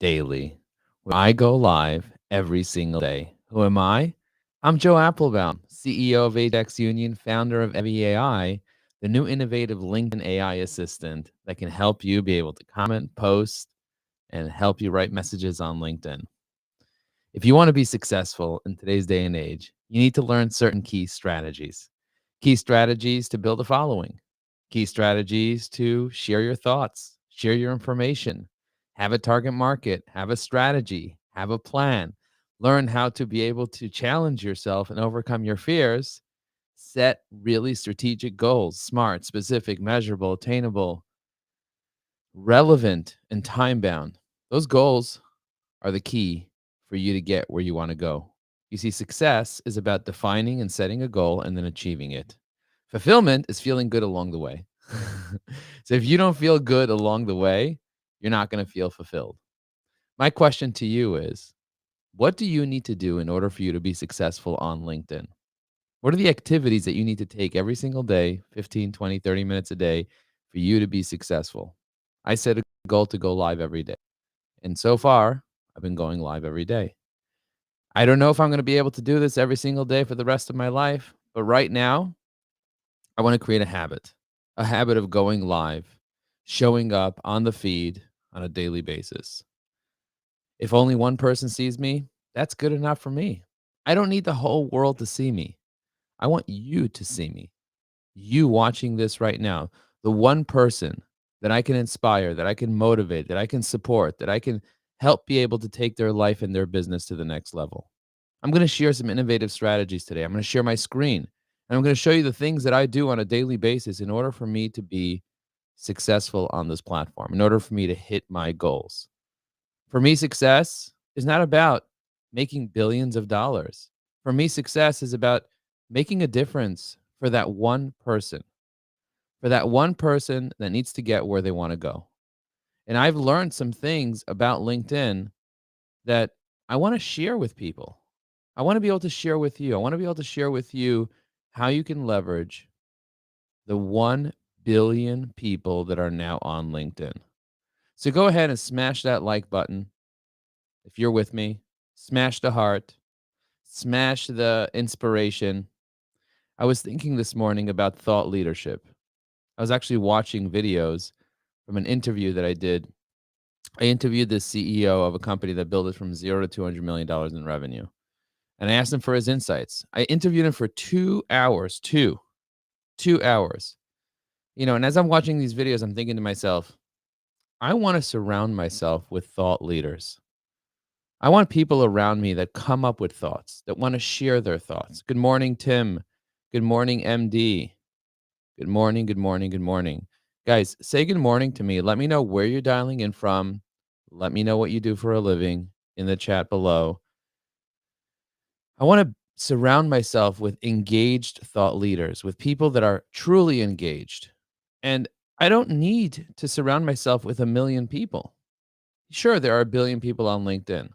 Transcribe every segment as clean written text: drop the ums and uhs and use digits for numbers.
daily. I go live every single day. Who am I? I'm Joe Apfelbaum, CEO of Ajax Union, founder of AI, the new innovative LinkedIn AI assistant that can help you be able to comment, post, and help you write messages on LinkedIn. If you want to be successful in today's day and age, you need to learn certain key strategies. Key strategies to build a following, key strategies to share your thoughts, share your information, have a target market, have a strategy, have a plan, learn how to be able to challenge yourself and overcome your fears, set really strategic goals, smart, specific, measurable, attainable, relevant, and time bound. Those goals are the key for you to get where you want to go. You see, success is about defining and setting a goal and then achieving it. Fulfillment is feeling good along the way. So if you don't feel good along the way, you're not going to feel fulfilled. My question to you is, what do you need to do in order for you to be successful on LinkedIn? What are the activities that you need to take every single day, 15, 20, 30 minutes a day for you to be successful? I set a goal to go live every day. And so far, I've been going live every day. I don't know if I'm going to be able to do this every single day for the rest of my life, but right now, I want to create a habit of going live, showing up on the feed on a daily basis. If only one person sees me, that's good enough for me. I don't need the whole world to see me. I want you to see me. You watching this right now, the one person that I can inspire, that I can motivate, that I can support, that I can help be able to take their life and their business to the next level. I'm going to share some innovative strategies today. I'm going to share my screen and I'm going to show you the things that I do on a daily basis in order for me to be successful on this platform, in order for me to hit my goals. For me, success is not about making billions of dollars. For me, success is about making a difference for that one person that needs to get where they want to go. And I've learned some things about LinkedIn that I want to share with people. I want to be able to share with you. I want to be able to share with you how you can leverage the 1 billion people that are now on LinkedIn. So go ahead and smash that like button if you're with me. Smash the heart, smash the inspiration. I was thinking this morning about thought leadership. I was actually watching videos from an interview that I did. I interviewed the CEO of a company that built it from 0 to $200 million in revenue. And I asked him for his insights. I interviewed him for 2 hours, 2 hours. And as I'm watching these videos, I'm thinking to myself, I want to surround myself with thought leaders. I want people around me that come up with thoughts, that want to share their thoughts. Good morning, Tim. Good morning, MD. Good morning, good morning, good morning. Guys, say good morning to me. Let me know where you're dialing in from. Let me know what you do for a living in the chat below. I want to surround myself with engaged thought leaders, with people that are truly engaged. And I don't need to surround myself with a million people. Sure, there are a billion people on LinkedIn.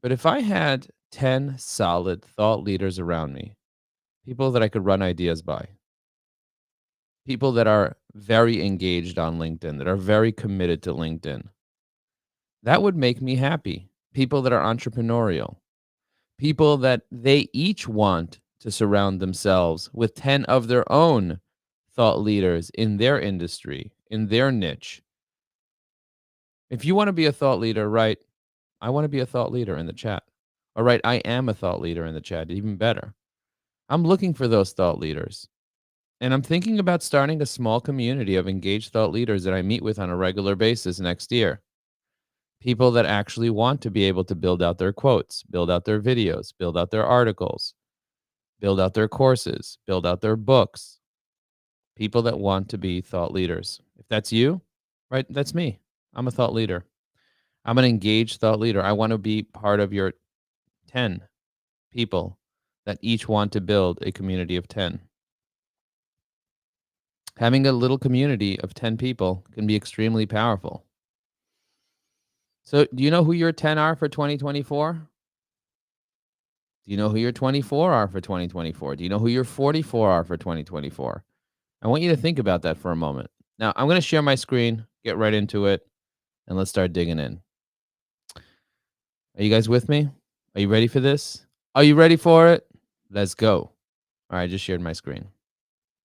But if I had 10 solid thought leaders around me, people that I could run ideas by, people that are very engaged on LinkedIn, that are very committed to LinkedIn, that would make me happy. People that are entrepreneurial, people that they each want to surround themselves with 10 of their own thought leaders in their industry, in their niche. If you want to be a thought leader, right? I want to be a thought leader in the chat. All right, I am a thought leader in the chat, even better. I'm looking for those thought leaders. And I'm thinking about starting a small community of engaged thought leaders that I meet with on a regular basis next year. People that actually want to be able to build out their quotes, build out their videos, build out their articles, build out their courses, build out their books. People that want to be thought leaders. If that's you, right, that's me. I'm a thought leader. I'm an engaged thought leader. I want to be part of your 10 people that each want to build a community of 10. Having a little community of 10 people can be extremely powerful. So, do you know who your 10 are for 2024? Do you know who your 24 are for 2024? Do you know who your 44 are for 2024? I want you to think about that for a moment. Now, I'm going to share my screen, get right into it, and let's start digging in. Are you guys with me? Are you ready for this? Are you ready for it? Let's go. All right, I just shared my screen.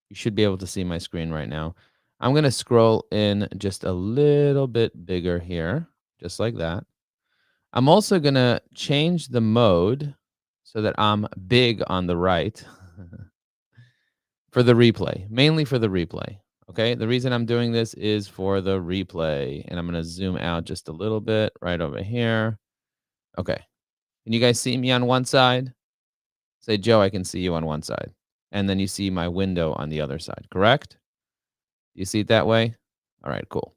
You should be able to see my screen right now. I'm going to scroll in just a little bit bigger here, just like that. I'm also going to change the mode so that I'm big on the right for the replay, mainly for the replay. Okay. The reason I'm doing this is for the replay. And I'm going to zoom out just a little bit right over here. Okay. Can you guys see me on one side? Say, Joe, I can see you on one side. And then you see my window on the other side, correct? You see it that way? All right, cool.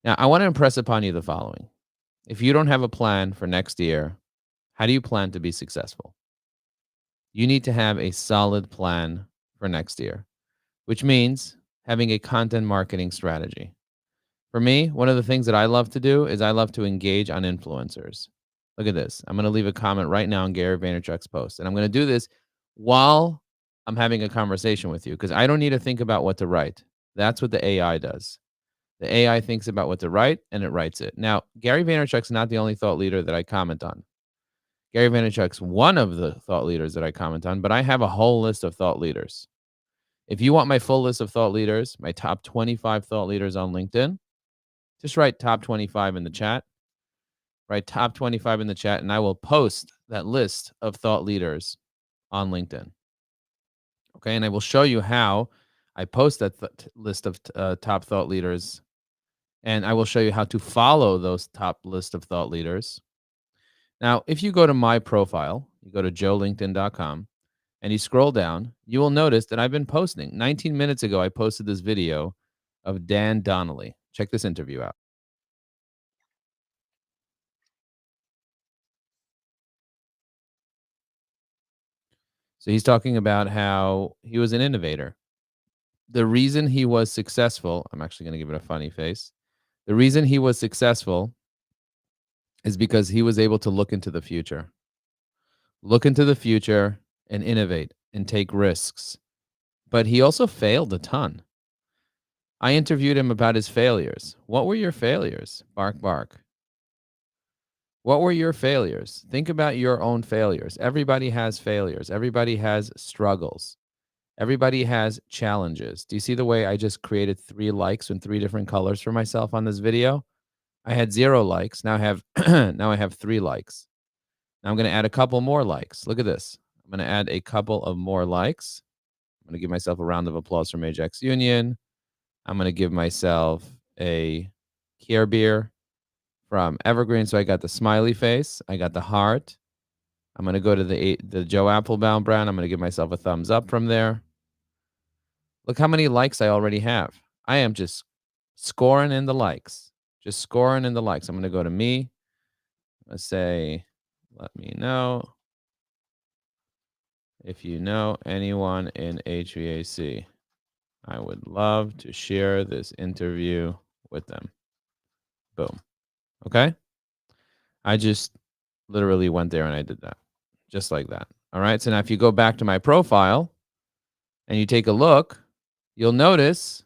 Now, I want to impress upon you the following. If you don't have a plan for next year, how do you plan to be successful? You need to have a solid plan for next year, which means having a content marketing strategy. For me, one of the things that I love to do is I love to engage on influencers. Look at this. I'm going to leave a comment right now on Gary Vaynerchuk's post. And I'm going to do this while I'm having a conversation with you because I don't need to think about what to write. That's what the AI does. The AI thinks about what to write and it writes it. Now, Gary Vaynerchuk's not the only thought leader that I comment on. Gary Vaynerchuk's one of the thought leaders that I comment on, but I have a whole list of thought leaders. If you want my full list of thought leaders, my top 25 thought leaders on LinkedIn, just write top 25 in the chat. Write top 25 in the chat, and I will post that list of thought leaders on LinkedIn. Okay. And I will show you how I post that list of top thought leaders. And I will show you how to follow those top list of thought leaders. Now, if you go to my profile, you go to joelinkedin.com and you scroll down, you will notice that I've been posting. 19 minutes ago, I posted this video of Dan Donnelly. Check this interview out. So he's talking about how he was an innovator. The reason he was successful, I'm actually going to give it a funny face. The reason he was successful is because he was able to look into the future and innovate and take risks. But he also failed a ton. I interviewed him about his failures. What were your failures? Bark, bark. What were your failures? Think about your own failures. Everybody has failures. Everybody has struggles. Everybody has challenges. Do you see the way I just created 3 likes in 3 different colors for myself on this video? I had 0 likes. Now I have now I have 3 likes. Now I'm going to add a couple more likes. Look at this. I'm going to add a couple of more likes. I'm going to give myself a round of applause from Ajax Union. I'm going to give myself a Care Beer from Evergreen. So I got the smiley face. I got the heart. I'm going to go to the Joe Apfelbaum brand. I'm going to give myself a thumbs up from there. Look how many likes I already have. I am just scoring in the likes. Just scoring in the likes. I'm going to go to me. Let's say, let me know if you know anyone in HVAC. I would love to share this interview with them. Boom. Okay. I just literally went there and I did that just like that. All right. So now if you go back to my profile and you take a look, you'll notice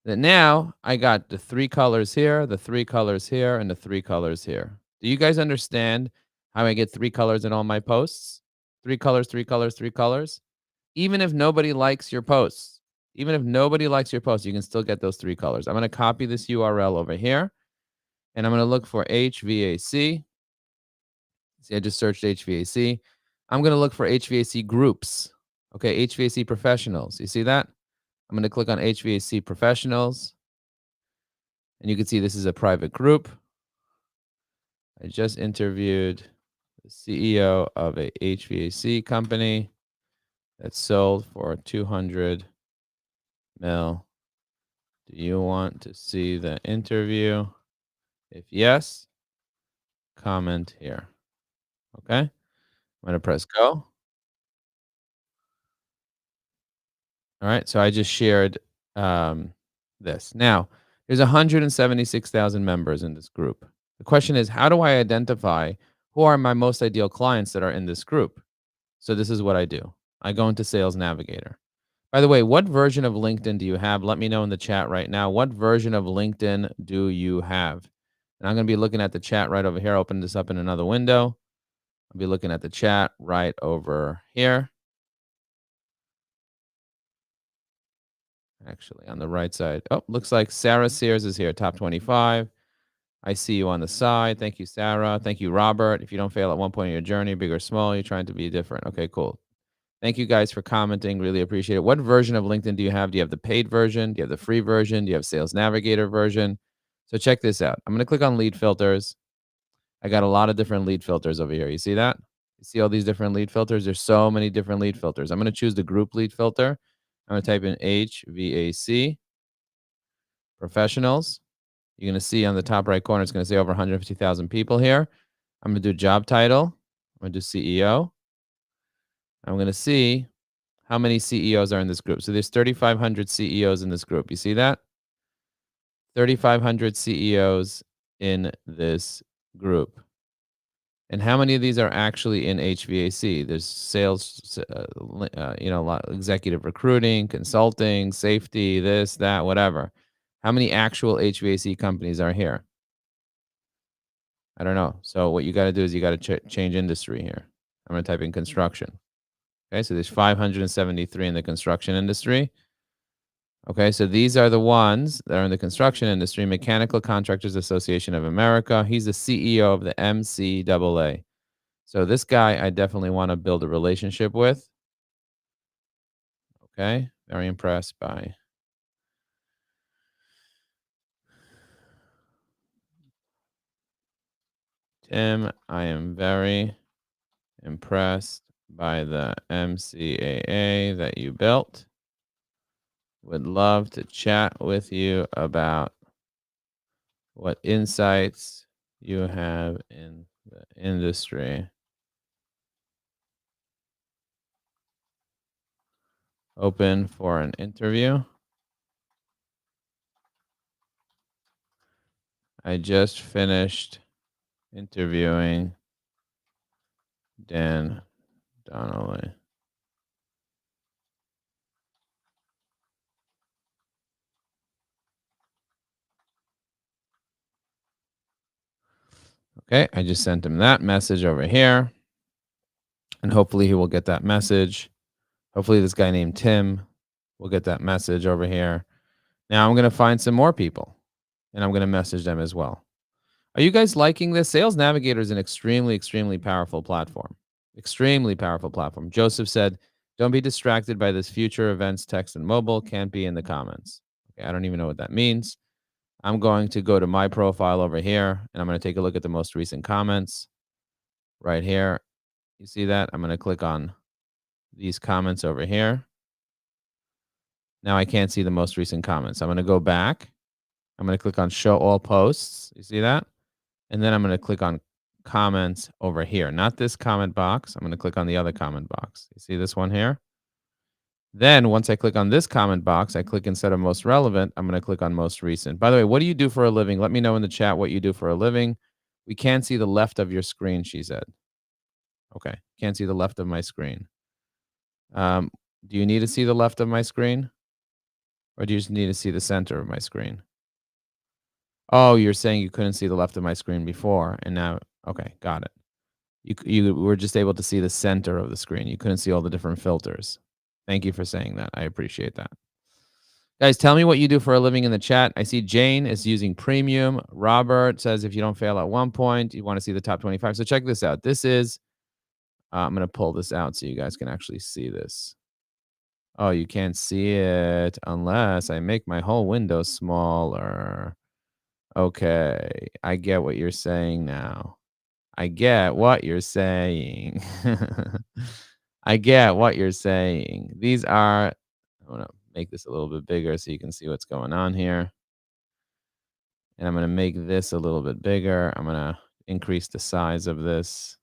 that now I got the 3 colors here, the 3 colors here, and the 3 colors here. Do you guys understand how I get 3 colors in all my posts? 3 colors, 3 colors, 3 colors. Even if nobody likes your posts, even if nobody likes your post, you can still get those 3 colors. I'm going to copy this URL over here and I'm going to look for HVAC. See, I just searched HVAC. I'm going to look for HVAC groups. Okay, HVAC professionals. You see that? I'm going to click on HVAC professionals. And you can see this is a private group. I just interviewed the CEO of a HVAC company that sold for 200 mil. Do you want to see the interview? If yes, comment here. Okay. I'm going to press go. All right. So I just shared this. Now, there's 176,000 members in this group. The question is, how do I identify who are my most ideal clients that are in this group? So this is what I do. I go into Sales Navigator. By the way, what version of LinkedIn do you have? Let me know in the chat right now. What version of LinkedIn do you have? And I'm going to be looking at the chat right over here. Open this up in another window. I'll be looking at the chat right over here. Actually, on the right side. Oh, looks like Sarah Sears is here, top 25. I see you on the side. Thank you, Sarah. Thank you, Robert. If you don't fail at one point in your journey, big or small, you're trying to be different. Okay, cool. Thank you guys for commenting. Really appreciate it. What version of LinkedIn do you have? Do you have the paid version? Do you have the free version? Do you have Sales Navigator version? So check this out. I'm going to click on lead filters. I got a lot of different lead filters over here. You see that? You see all these different lead filters? There's so many different lead filters. I'm going to choose the group lead filter. I'm going to type in HVAC professionals. You're going to see on the top right corner, it's going to say over 150,000 people here. I'm going to do job title. I'm going to do CEO. I'm going to see how many CEOs are in this group. So there's 3,500 CEOs in this group. You see that? 3,500 CEOs in this group. And how many of these are actually in HVAC? There's sales, executive recruiting, consulting, safety, this, that, whatever. How many actual HVAC companies are here? I don't know. So what you got to do is you got to change industry here. I'm going to type in construction. Okay, so there's 573 in the construction industry. Okay, so these are the ones that are in the construction industry. Mechanical Contractors Association of America. He's the CEO of the MCAA. So this guy I definitely want to build a relationship with. Okay, very impressed by Tim. I am very impressed by the MCAA that you built. Would love to chat with you about what insights you have in the industry. Open for an interview. I just finished interviewing Dan Donnelly. Okay, I just sent him that message over here. And hopefully he will get that message. Hopefully this guy named Tim will get that message over here. Now I'm going to find some more people and I'm going to message them as well. Are you guys liking this? Sales Navigator is an extremely, extremely powerful platform. Extremely powerful platform. Joseph said, don't be distracted by this future events, text, and mobile. Can't be in the comments. Okay, I don't even know what that means. I'm going to go to my profile over here, and I'm going to take a look at the most recent comments right here. You see that? I'm going to click on these comments over here. Now I can't see the most recent comments. I'm going to go back. I'm going to click on show all posts. You see that? And then I'm going to click on comments over here, not this comment box. I'm going to click on the other comment box. You see this one here? Then once I click on this comment box, I click instead of most relevant, I'm going to click on most recent. By the way, what do you do for a living? Let me know in the chat what you do for a living. We can't see the left of your screen, she said. Okay, can't see the left of my screen. Do you need to see the left of my screen? Or do you just need to see the center of my screen? Oh, you're saying you couldn't see the left of my screen before, and now, okay, got it. You were just able to see the center of the screen. You couldn't see all the different filters. Thank you for saying that. I appreciate that. Guys, tell me what you do for a living in the chat. I see Jane is using premium. Robert says if you don't fail at one point, you want to see the top 25. So check this out. This is, I'm going to pull this out so you guys can actually see this. Oh, you can't see it unless I make my whole window smaller. Okay, I get what you're saying now. I get what you're saying. I get what you're saying. These are, I'm going to make this a little bit bigger so you can see what's going on here. And I'm going to make this a little bit bigger. I'm going to increase the size of this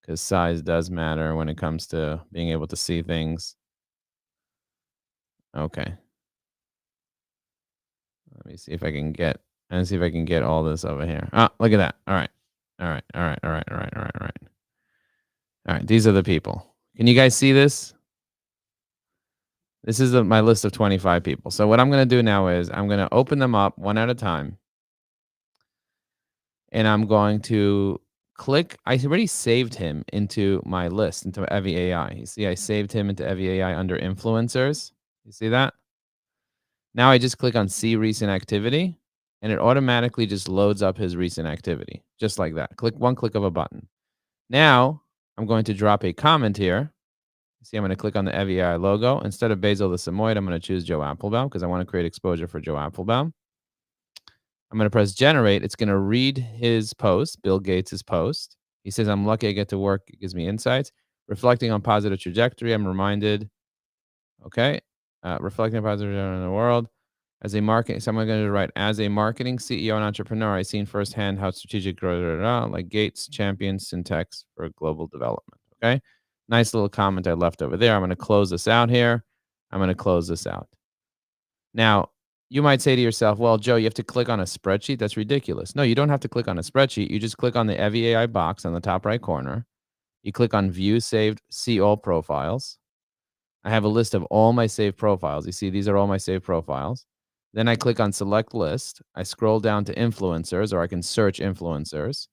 because size does matter when it comes to being able to see things. Okay. Let me see if I can get, let's see if I can get all this over here. Ah, look at that. All right. All right. All right. All right. All right. All right. All right. All right. These are the people. Can you guys see this? This is my list of 25 people. So what I'm going to do now is I'm going to open them up one at a time. and I'm going to click. I already saved him into my list, into Evie AI. You see, I saved him into Evie AI under influencers. You see that? Now I just click on see recent activity, and it automatically just loads up his recent activity, just like that. Click of a button. Now I'm going to drop a comment here. See, I'm going to click on the EVI logo. Instead of Basil the Samoyed, I'm going to choose Joe Applebaum because I want to create exposure for Joe Applebaum. I'm going to press generate. It's going to read his post, Bill Gates' post. He says, I'm lucky I get to work. It gives me insights. Reflecting on positive trajectory, I'm reminded, okay, reflecting on positive trajectory in the world. As a marketing, someone going to write, as a marketing CEO and entrepreneur, I've seen firsthand how strategic growth, like Gates champions syntax for global development. Okay. Nice little comment I left over there. I'm going to close this out here. I'm going to close this out. Now, you might say to yourself, well, Joe, you have to click on a spreadsheet. That's ridiculous. No, you don't have to click on a spreadsheet. You just click on the Evie AI box on the top right corner. You click on view saved, see all profiles. I have a list of all my saved profiles. You see, these are all my saved profiles. Then I click on select list. I scroll down to influencers, or I can search influencers.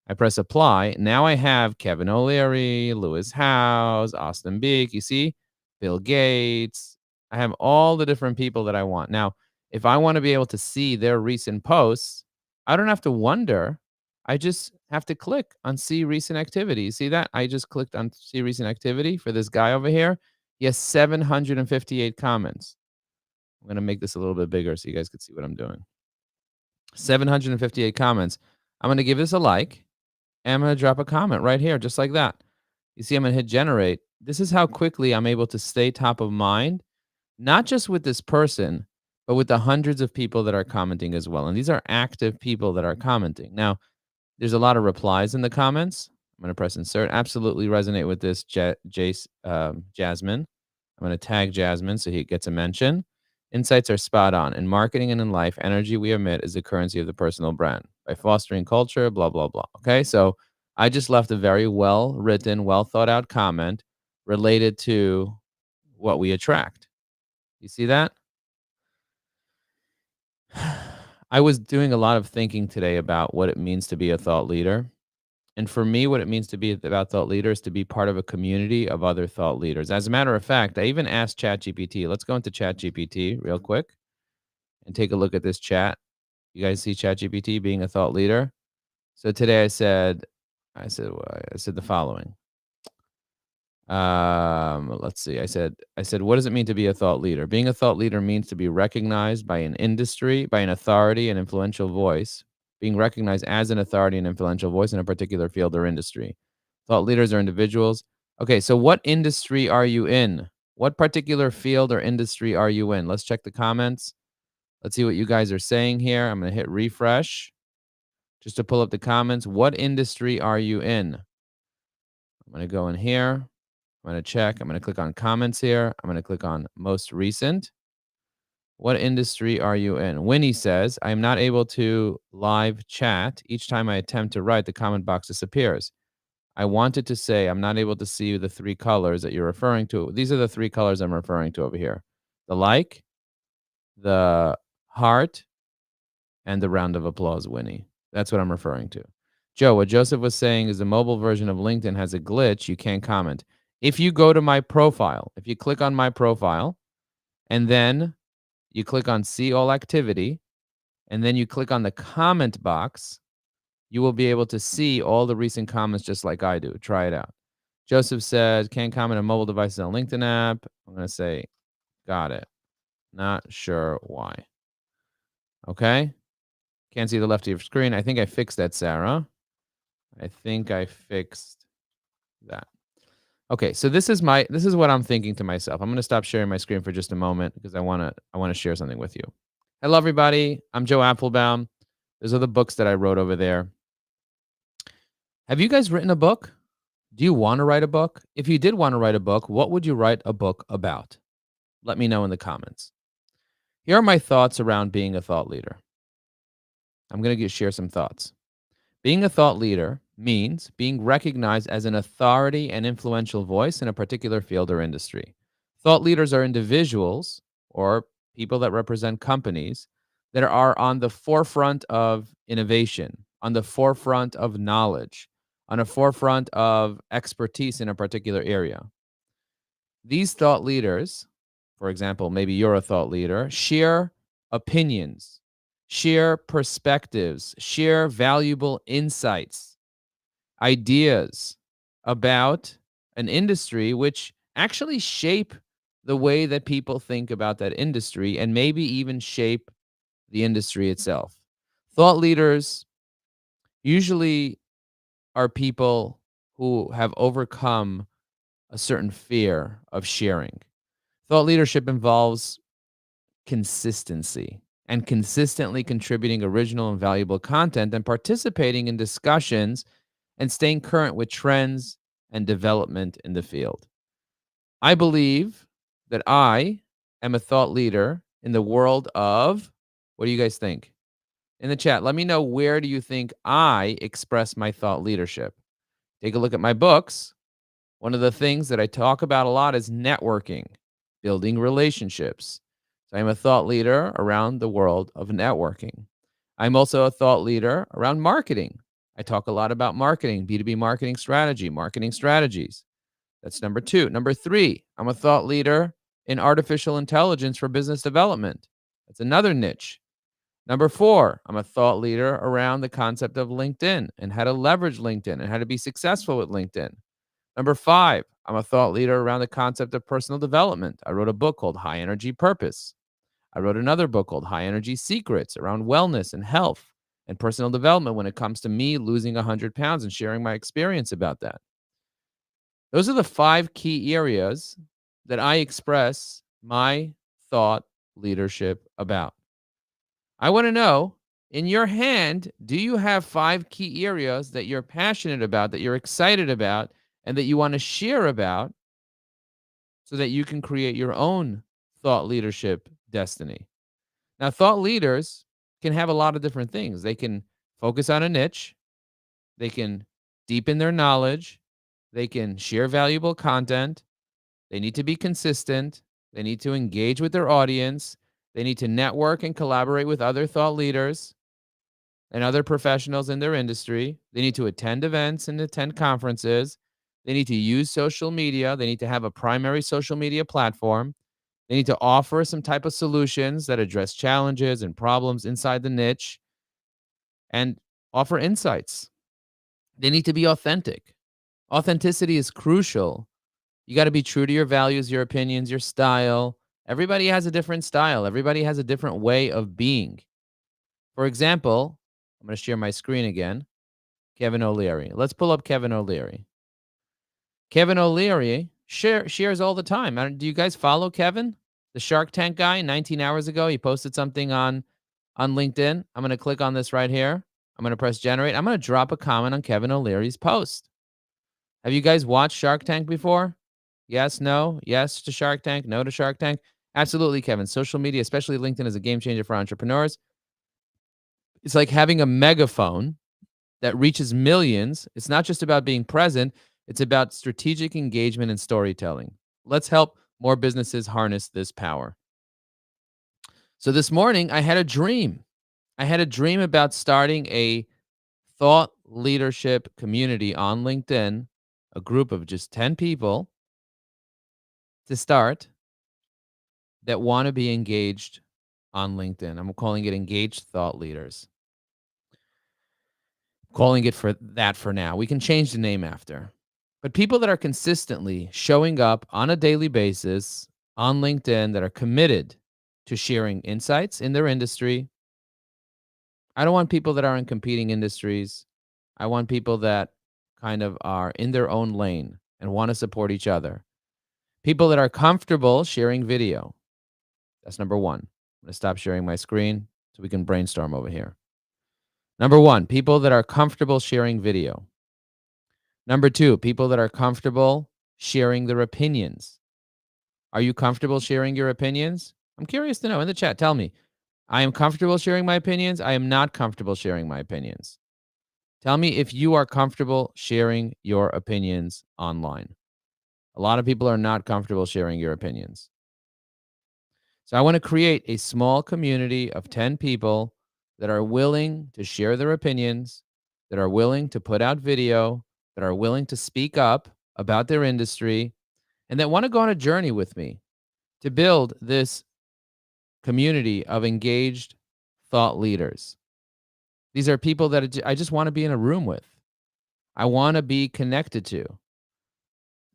I press apply. Now I have Kevin O'Leary, Lewis Howes, Austin Beek. You see, Bill Gates. I have all the different people that I want. Now, if I want to be able to see their recent posts, I don't have to wonder. I just have to click on see recent activity. You see that? I just clicked on see recent activity for this guy over here. He has 758 comments. I'm going to make this a little bit bigger so you guys can see what I'm doing. 758 comments. I'm going to give this a like, and I'm going to drop a comment right here, just like that. You see, I'm going to hit generate. This is how quickly I'm able to stay top of mind, not just with this person, but with the hundreds of people that are commenting as well. And these are active people that are commenting. Now, there's a lot of replies in the comments. I'm going to press insert. Absolutely resonate with this, Jasmine. I'm going to tag Jasmine so he gets a mention. Insights are spot on. In marketing and in life, energy we emit is the currency of the personal brand. By fostering culture, blah, blah, blah. Okay, so I just left a very well written, well thought out comment related to what we attract. You see that? I was doing a lot of thinking today about what it means to be a thought leader. And for me, what it means to be about thought leader is to be part of a community of other thought leaders. As a matter of fact, I even asked ChatGPT. Let's go into ChatGPT real quick and take a look at this chat. You guys see ChatGPT being a thought leader? So today I said the following. Let's see. I said, what does it mean to be a thought leader? Being a thought leader means to be recognized by an industry, by an authority, and influential voice. Being recognized as an authority and influential voice in a particular field or industry. Thought leaders are individuals. Okay, so what industry are you in? What particular field or industry are you in? Let's check the comments. Let's see what you guys are saying here. I'm going to hit refresh just to pull up the comments. What industry are you in? I'm going to go in here. I'm going to check. I'm going to click on comments here. I'm going to click on most recent. What industry are you in? Winnie says, I am not able to live chat. Each time I attempt to write, the comment box disappears. I wanted to say I'm not able to see the three colors that you're referring to. These are the three colors I'm referring to over here. The like, the heart, and the round of applause, Winnie. That's what I'm referring to. Joe, what Joseph was saying is the mobile version of LinkedIn has a glitch. You can't comment. If you go to my profile, if you click on my profile, and then you click on see all activity, and then you click on the comment box, you will be able to see all the recent comments just like I do. Try it out. Joseph said, can't comment on mobile devices on LinkedIn app. I'm going to say, got it. Not sure why. Okay. Can't see the left of your screen. I think I fixed that, Sarah. I think I fixed that. Okay, so this is what I'm thinking to myself. I'm going to stop sharing my screen for just a moment because I want to share something with you. Hello, everybody. I'm Joe Applebaum. Those are the books that I wrote over there. Have you guys written a book? Do you want to write a book? If you did want to write a book, what would you write a book about? Let me know in the comments. Here are my thoughts around being a thought leader. I'm going to share some thoughts. Being a thought leader means being recognized as an authority and influential voice in a particular field or industry. Thought leaders are individuals or people that represent companies that are on the forefront of innovation, on the forefront of knowledge, on a forefront of expertise in a particular area. These thought leaders, for example, maybe you're a thought leader, share opinions, share perspectives, share valuable insights, ideas about an industry which actually shape the way that people think about that industry and maybe even shape the industry itself. Thought leaders usually are people who have overcome a certain fear of sharing. Thought leadership involves consistency and consistently contributing original and valuable content and participating in discussions and staying current with trends and development in the field. I believe that I am a thought leader in the world of, what do you guys think? In the chat, let me know, where do you think I express my thought leadership? Take a look at my books. One of the things that I talk about a lot is networking, building relationships. So I'm a thought leader around the world of networking. I'm also a thought leader around marketing. I talk a lot about marketing, B2B marketing strategy, marketing strategies. That's number 2. Number 3, I'm a thought leader in artificial intelligence for business development. That's another niche. Number 4, I'm a thought leader around the concept of LinkedIn and how to leverage LinkedIn and how to be successful with LinkedIn. Number 5, I'm a thought leader around the concept of personal development. I wrote a book called High Energy Purpose. I wrote another book called High Energy Secrets around wellness and health and personal development when it comes to me losing 100 pounds and sharing my experience about that. Those are the 5 key areas that I express my thought leadership about. I want to know, in your hand, do you have 5 key areas that you're passionate about, that you're excited about, and that you want to share about so that you can create your own thought leadership destiny? Now, thought leaders can have a lot of different things. They can focus on a niche, they can deepen their knowledge, they can share valuable content, they need to be consistent, they need to engage with their audience, they need to network and collaborate with other thought leaders and other professionals in their industry. They need to attend events and attend conferences. They need to use social media. They need to have a primary social media platform. They need to offer some type of solutions that address challenges and problems inside the niche and offer insights. They need to be authentic. Authenticity is crucial. You got to be true to your values, your opinions, your style. Everybody has a different style. Everybody has a different way of being. For example, I'm going to share my screen again. Kevin O'Leary. Let's pull up Kevin O'Leary. Kevin O'Leary shares all the time. Do you guys follow Kevin? The Shark Tank guy, 19 hours ago, he posted something on LinkedIn. I'm going to click on this right here. I'm going to press generate. I'm going to drop a comment on Kevin O'Leary's post. Have you guys watched Shark Tank before? Yes, no, yes to Shark Tank, no to Shark Tank? Absolutely, Kevin. Social media, especially LinkedIn, is a game changer for entrepreneurs. It's like having a megaphone that reaches millions. It's not just about being present, it's about strategic engagement and storytelling. Let's help more businesses harness this power. So this morning, I had a dream. I had a dream about starting a thought leadership community on LinkedIn, a group of just 10 people to start that want to be engaged on LinkedIn. I'm calling it Engaged Thought Leaders. Calling it for that for now. We can change the name after. But people that are consistently showing up on a daily basis on LinkedIn, that are committed to sharing insights in their industry. I don't want people that are in competing industries. I want people that kind of are in their own lane and want to support each other. People that are comfortable sharing video. That's number 1. I'm going to stop sharing my screen so we can brainstorm over here. Number 1, people that are comfortable sharing video. Number 2, people that are comfortable sharing their opinions. Are you comfortable sharing your opinions? I'm curious to know. In the chat, tell me. I am comfortable sharing my opinions. I am not comfortable sharing my opinions. Tell me if you are comfortable sharing your opinions online. A lot of people are not comfortable sharing your opinions. So I want to create a small community of 10 people that are willing to share their opinions, that are willing to put out video, that are willing to speak up about their industry, and that want to go on a journey with me to build this community of engaged thought leaders. These are people that I just want to be in a room with. I want to be connected to,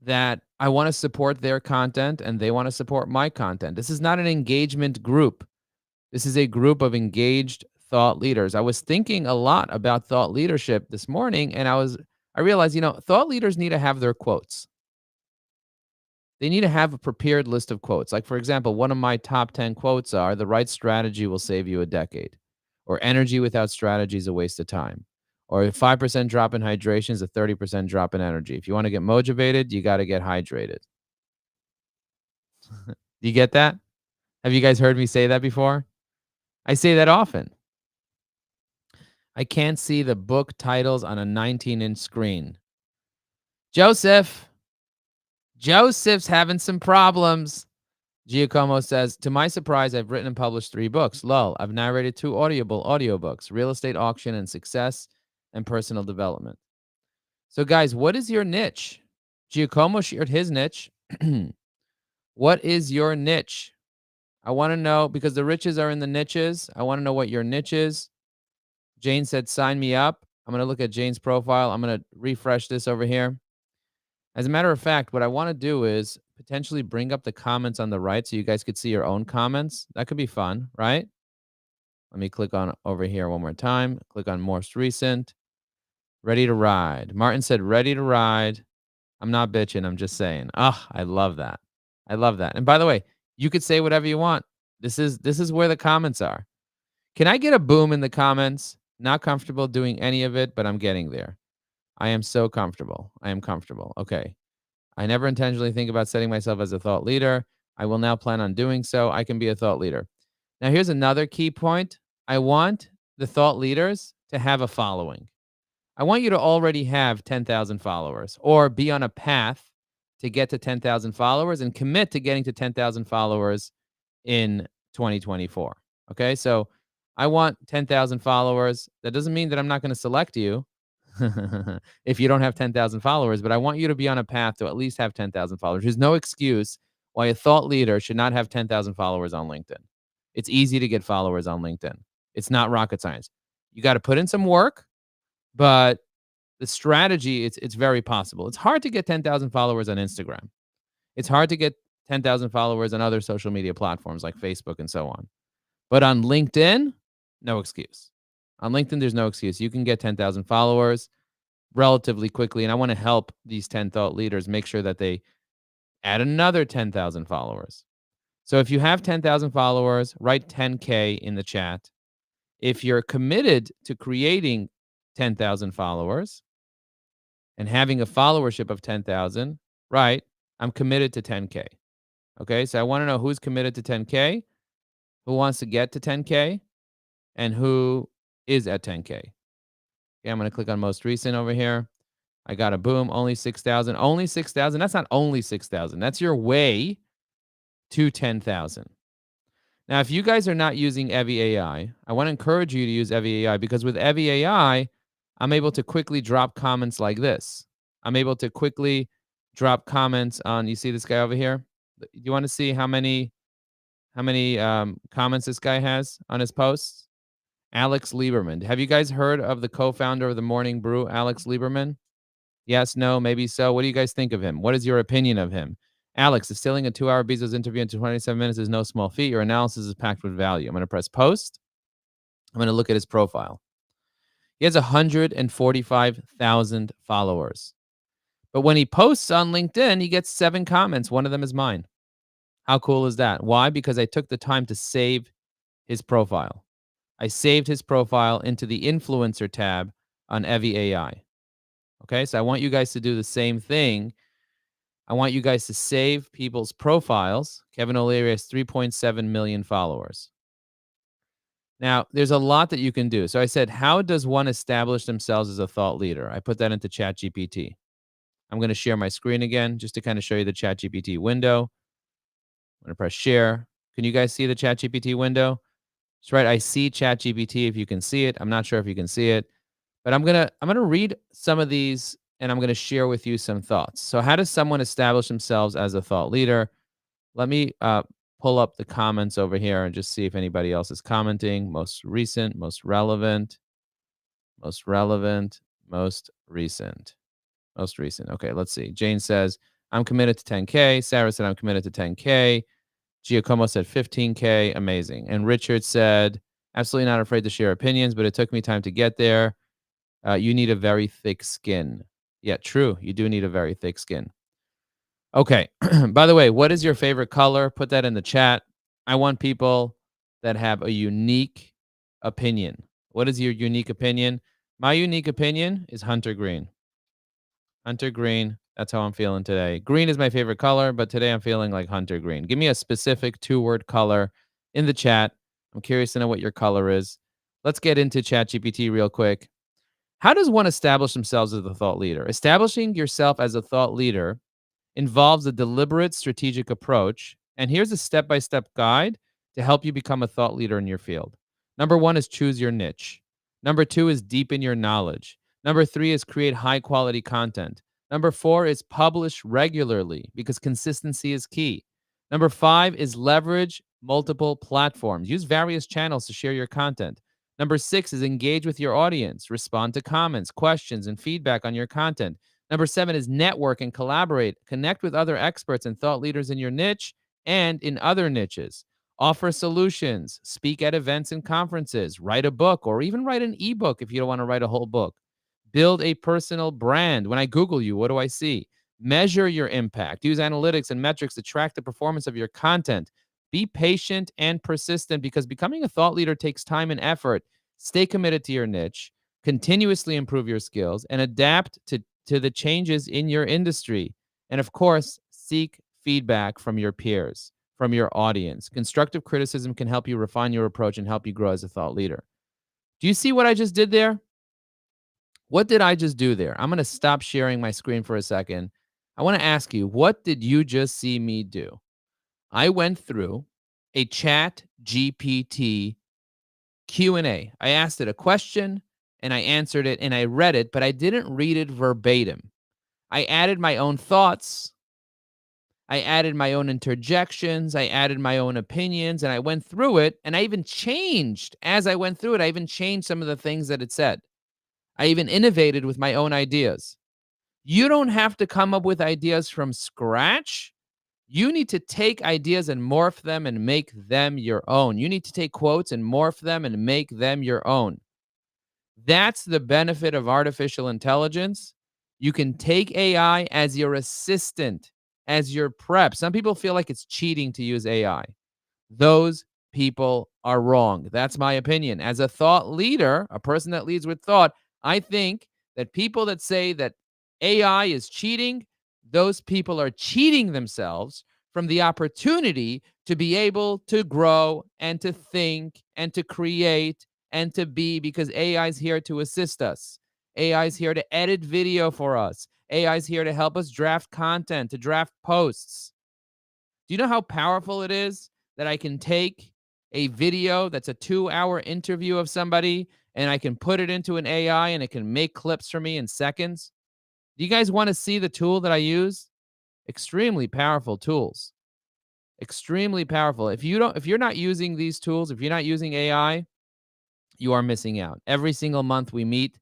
that I want to support their content and they want to support my content. This is not an engagement group. This is a group of engaged thought leaders. I was thinking a lot about thought leadership this morning and I realized, thought leaders need to have their quotes. They need to have a prepared list of quotes. Like, for example, one of my top 10 quotes are: the right strategy will save you a decade, or energy without strategy is a waste of time, or a 5% drop in hydration is a 30% drop in energy. If you want to get motivated, you got to get hydrated. Do you get that? Have you guys heard me say that before? I say that often. I can't see the book titles on a 19-inch screen. Joseph's having some problems. Giacomo says, to my surprise, I've written and published 3 books. Lol, I've narrated 2 audiobooks, Real Estate Auction and Success, and Personal Development. So guys, what is your niche? Giacomo shared his niche. What is your niche? I want to know, because the riches are in the niches. I want to know what your niche is. Jane said, sign me up. I'm going to look at Jane's profile. I'm going to refresh this over here. As a matter of fact, what I want to do is potentially bring up the comments on the right so you guys could see your own comments. That could be fun, right? Let me click on over here one more time. Click on most recent. Ready to ride. Martin said, ready to ride. I'm not bitching. I'm just saying. Ah, I love that. I love that. And by the way, you could say whatever you want. This is where the comments are. Can I get a boom in the comments? Not comfortable doing any of it, but I'm getting there. I am so comfortable. I am comfortable. Okay. I never intentionally think about setting myself as a thought leader. I will now plan on doing so. I can be a thought leader. Now, here's another key point. I want the thought leaders to have a following. I want you to already have 10,000 followers or be on a path to get to 10,000 followers and commit to getting to 10,000 followers in 2024. Okay. So I want 10,000 followers. That doesn't mean that I'm not going to select you if you don't have 10,000 followers, but I want you to be on a path to at least have 10,000 followers. There's no excuse why a thought leader should not have 10,000 followers on LinkedIn. It's easy to get followers on LinkedIn. It's not rocket science. You got to put in some work, but the strategy, it's very possible. It's hard to get 10,000 followers on Instagram. It's hard to get 10,000 followers on other social media platforms like Facebook and so on. But on LinkedIn, no excuse. On LinkedIn, there's no excuse. You can get 10,000 followers relatively quickly. And I want to help these 10 thought leaders make sure that they add another 10,000 followers. So if you have 10,000 followers, write 10K in the chat. If you're committed to creating 10,000 followers and having a followership of 10,000, right, I'm committed to 10K. Okay, so I want to know who's committed to 10K, who wants to get to 10K, and who is at 10K. Okay, I'm going to click on most recent over here. I got a boom, only 6,000. Only 6,000. That's not only 6,000. That's your way to 10,000. Now, if you guys are not using Evi AI, I want to encourage you to use Evi AI, because with Evi AI, I'm able to quickly drop comments like this. I'm able to quickly drop comments on, you see this guy over here? You want to see how many comments this guy has on his posts? Alex Lieberman. Have you guys heard of the co-founder of the Morning Brew, Alex Lieberman? Yes, no, maybe so. What do you guys think of him? What is your opinion of him? Alex, distilling a 2-hour Bezos interview into 27 minutes is no small feat. Your analysis is packed with value. I'm going to press post. I'm going to look at his profile. He has 145,000 followers. But when he posts on LinkedIn, he gets 7 comments. One of them is mine. How cool is that? Why? Because I took the time to save his profile. I saved his profile into the influencer tab on Evi AI. Okay, so I want you guys to do the same thing. I want you guys to save people's profiles. Kevin O'Leary has 3.7 million followers. Now, there's a lot that you can do. So I said, how does one establish themselves as a thought leader? I put that into ChatGPT. I'm going to share my screen again just to kind of show you the ChatGPT window. I'm going to press share. Can you guys see the ChatGPT window? That's right. I see ChatGPT if you can see it. I'm not sure if you can see it. But I'm gonna read some of these and I'm gonna share with you some thoughts. So, how does someone establish themselves as a thought leader? Let me pull up the comments over here and just see if anybody else is commenting. Most recent, most relevant, most relevant, most recent, most recent. Okay, let's see. Jane says, I'm committed to 10K. Sarah said, I'm committed to 10K. Giacomo said 15K. Amazing. And Richard said, absolutely not afraid to share opinions, but it took me time to get there. You need a very thick skin. Yeah, true. You do need a very thick skin. Okay. By the way, what is your favorite color? Put that in the chat. I want people that have a unique opinion. What is your unique opinion? My unique opinion is hunter green. Hunter green. That's how I'm feeling today. Green is my favorite color, but today I'm feeling like hunter green. Give me a specific two-word color in the chat. I'm curious to know what your color is. Let's get into ChatGPT real quick. How does one establish themselves as a thought leader? Establishing yourself as a thought leader involves a deliberate strategic approach. And here's a step by step guide to help you become a thought leader in your field. Number one is choose your niche. Number two is deepen your knowledge. Number three is create high quality content. Number four is publish regularly because consistency is key. Number five is leverage multiple platforms. Use various channels to share your content. Number six is engage with your audience, respond to comments, questions, and feedback on your content. Number seven is network and collaborate. Connect with other experts and thought leaders in your niche and in other niches. Offer solutions, speak at events and conferences, write a book, or even write an ebook if you don't want to write a whole book. Build a personal brand. When I Google you, what do I see? Measure your impact. Use analytics and metrics to track the performance of your content. Be patient and persistent because becoming a thought leader takes time and effort. Stay committed to your niche, continuously improve your skills, and adapt to the changes in your industry. And of course, seek feedback from your peers, from your audience. Constructive criticism can help you refine your approach and help you grow as a thought leader. Do you see what I just did there? What did I just do there? I'm going to stop sharing my screen for a second. I want to ask you, what did you just see me do? I went through a chat GPT Q&A. I asked it a question and I answered it and I read it, but I didn't read it verbatim. I added my own thoughts. I added my own interjections. I added my own opinions and I went through it and I even changed as I went through it. I even changed some of the things that it said. I even innovated with my own ideas. You don't have to come up with ideas from scratch. You need to take ideas and morph them and make them your own. You need to take quotes and morph them and make them your own. That's the benefit of artificial intelligence. You can take AI as your assistant, as your prep. Some people feel like it's cheating to use AI. Those people are wrong. That's my opinion. As a thought leader, a person that leads with thought, I think that people that say that AI is cheating, those people are cheating themselves from the opportunity to be able to grow and to think and to create and to be, because AI is here to assist us. AI is here to edit video for us. AI is here to help us draft content, to draft posts. Do you know how powerful it is that I can take a video that's a 2-hour interview of somebody and I can put it into an AI and it can make clips for me in seconds? Do you guys want to see the tool that I use? Extremely powerful tools. Extremely powerful. If you're not using these tools, if you're not using AI, you are missing out. Every single month we meet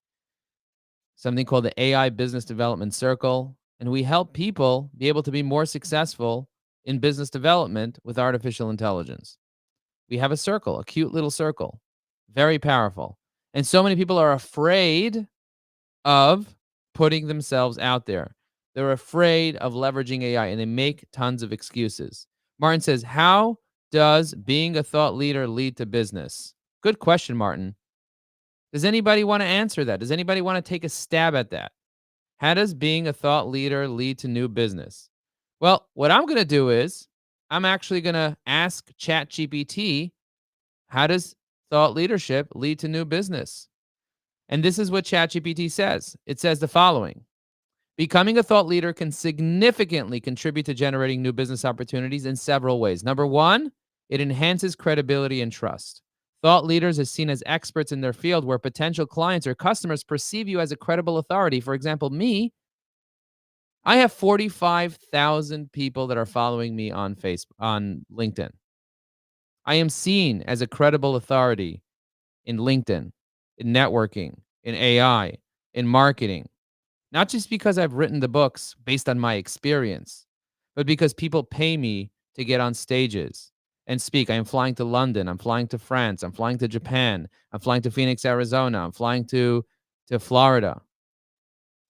something called the AI Business Development Circle, and we help people be able to be more successful in business development with artificial intelligence. We have a circle, a cute little circle, very powerful. And so many people are afraid of putting themselves out there. They're afraid of leveraging AI and they make tons of excuses. Martin says, how does being a thought leader lead to business? Good question, Martin. Does anybody want to answer that? Does anybody want to take a stab at that? How does being a thought leader lead to new business? Well, what I'm going to do is I'm actually going to ask ChatGPT, how does thought leadership lead to new business? And this is what ChatGPT says. It says the following: becoming a thought leader can significantly contribute to generating new business opportunities in several ways. Number one, it enhances credibility and trust. Thought leaders are seen as experts in their field where potential clients or customers perceive you as a credible authority. For example, me, I have 45,000 people that are following me on on LinkedIn. I am seen as a credible authority in LinkedIn, in networking, in AI, in marketing, not just because I've written the books based on my experience, but because people pay me to get on stages and speak. I am flying to London, I'm flying to France, I'm flying to Japan, I'm flying to Phoenix, Arizona, I'm flying to Florida.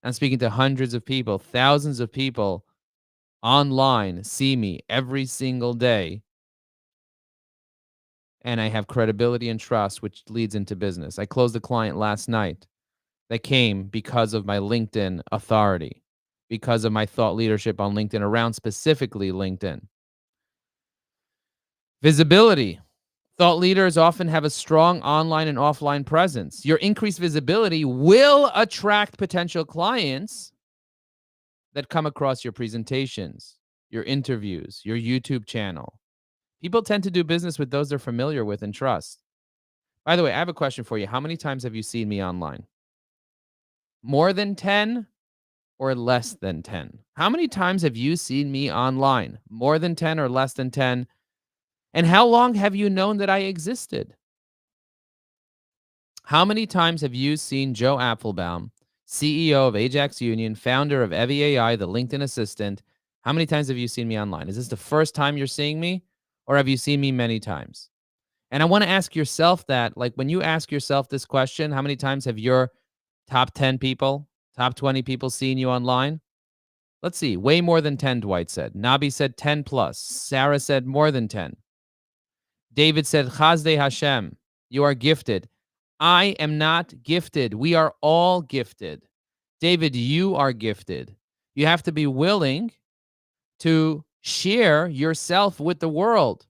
I'm speaking to hundreds of people, thousands of people online see me every single day, and I have credibility and trust, which leads into business. I closed a client last night that came because of my LinkedIn authority, because of my thought leadership on LinkedIn around specifically LinkedIn. Visibility. Thought leaders often have a strong online and offline presence. Your increased visibility will attract potential clients that come across your presentations, your interviews, your YouTube channel. People tend to do business with those they're familiar with and trust. By the way, I have a question for you. How many times have you seen me online? More than 10 or less than 10? How many times have you seen me online? More than 10 or less than 10? And how long have you known that I existed? How many times have you seen Joe Apfelbaum, CEO of Ajax Union, founder of Evie AI, the LinkedIn assistant? How many times have you seen me online? Is this the first time you're seeing me, or have you seen me many times? And I want to ask yourself that, like when you ask yourself this question, how many times have your top 10 people, top 20 people seen you online? Let's see. Way more than 10, Dwight said. Nabi said 10 plus. Sarah said more than 10. David said, Chazdei Hashem, you are gifted. I am not gifted. We are all gifted. David, you are gifted. You have to be willing to share yourself with the world.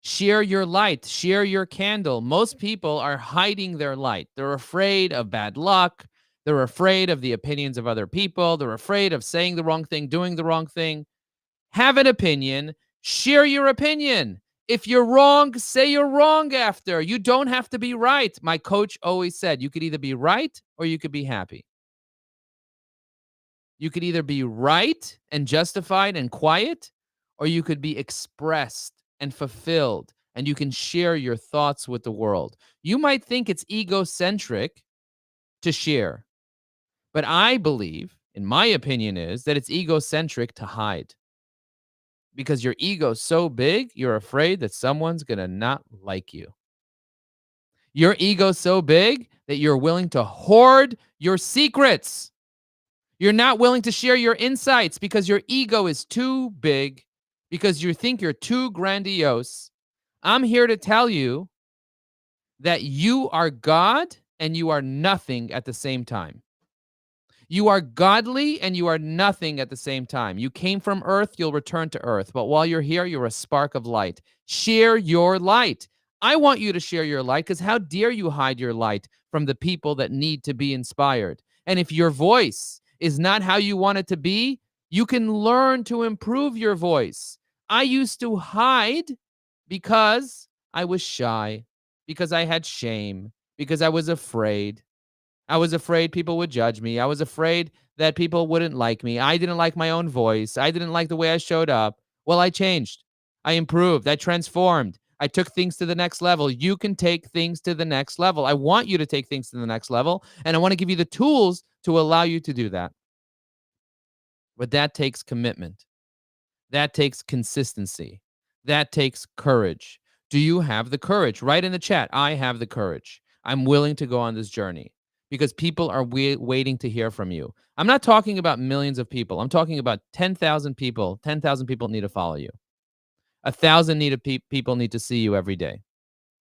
Share your light, share your candle. Most people are hiding their light. They're afraid of bad luck. They're afraid of the opinions of other people. They're afraid of saying the wrong thing, doing the wrong thing. Have an opinion, share your opinion. If you're wrong, say you're wrong after. You don't have to be right. My coach always said you could either be right or you could be happy. You could either be right and justified and quiet, or you could be expressed and fulfilled, and you can share your thoughts with the world. You might think it's egocentric to share, but I believe, in my opinion, is that it's egocentric to hide because your ego's so big, you're afraid that someone's going to not like you. Your ego's so big that you're willing to hoard your secrets. You're not willing to share your insights because your ego is too big, because you think you're too grandiose. I'm here to tell you that you are God and you are nothing at the same time. You are godly and you are nothing at the same time. You came from earth, you'll return to earth. But while you're here, you're a spark of light. Share your light. I want you to share your light because how dare you hide your light from the people that need to be inspired? And if your voice is not how you want it to be, you can learn to improve your voice. I used to hide because I was shy, because I had shame, because I was afraid. I was afraid people would judge me. I was afraid that people wouldn't like me. I didn't like my own voice. I didn't like the way I showed up. Well, I changed. I improved. I transformed. I took things to the next level. You can take things to the next level. I want you to take things to the next level, and I want to give you the tools to allow you to do that. But that takes commitment. That takes consistency. That takes courage. Do you have the courage? Write in the chat, I have the courage. I'm willing to go on this journey because people are waiting to hear from you. I'm not talking about millions of people. I'm talking about 10,000 people. 10,000 people need to follow you. 1,000 people need to see you every day.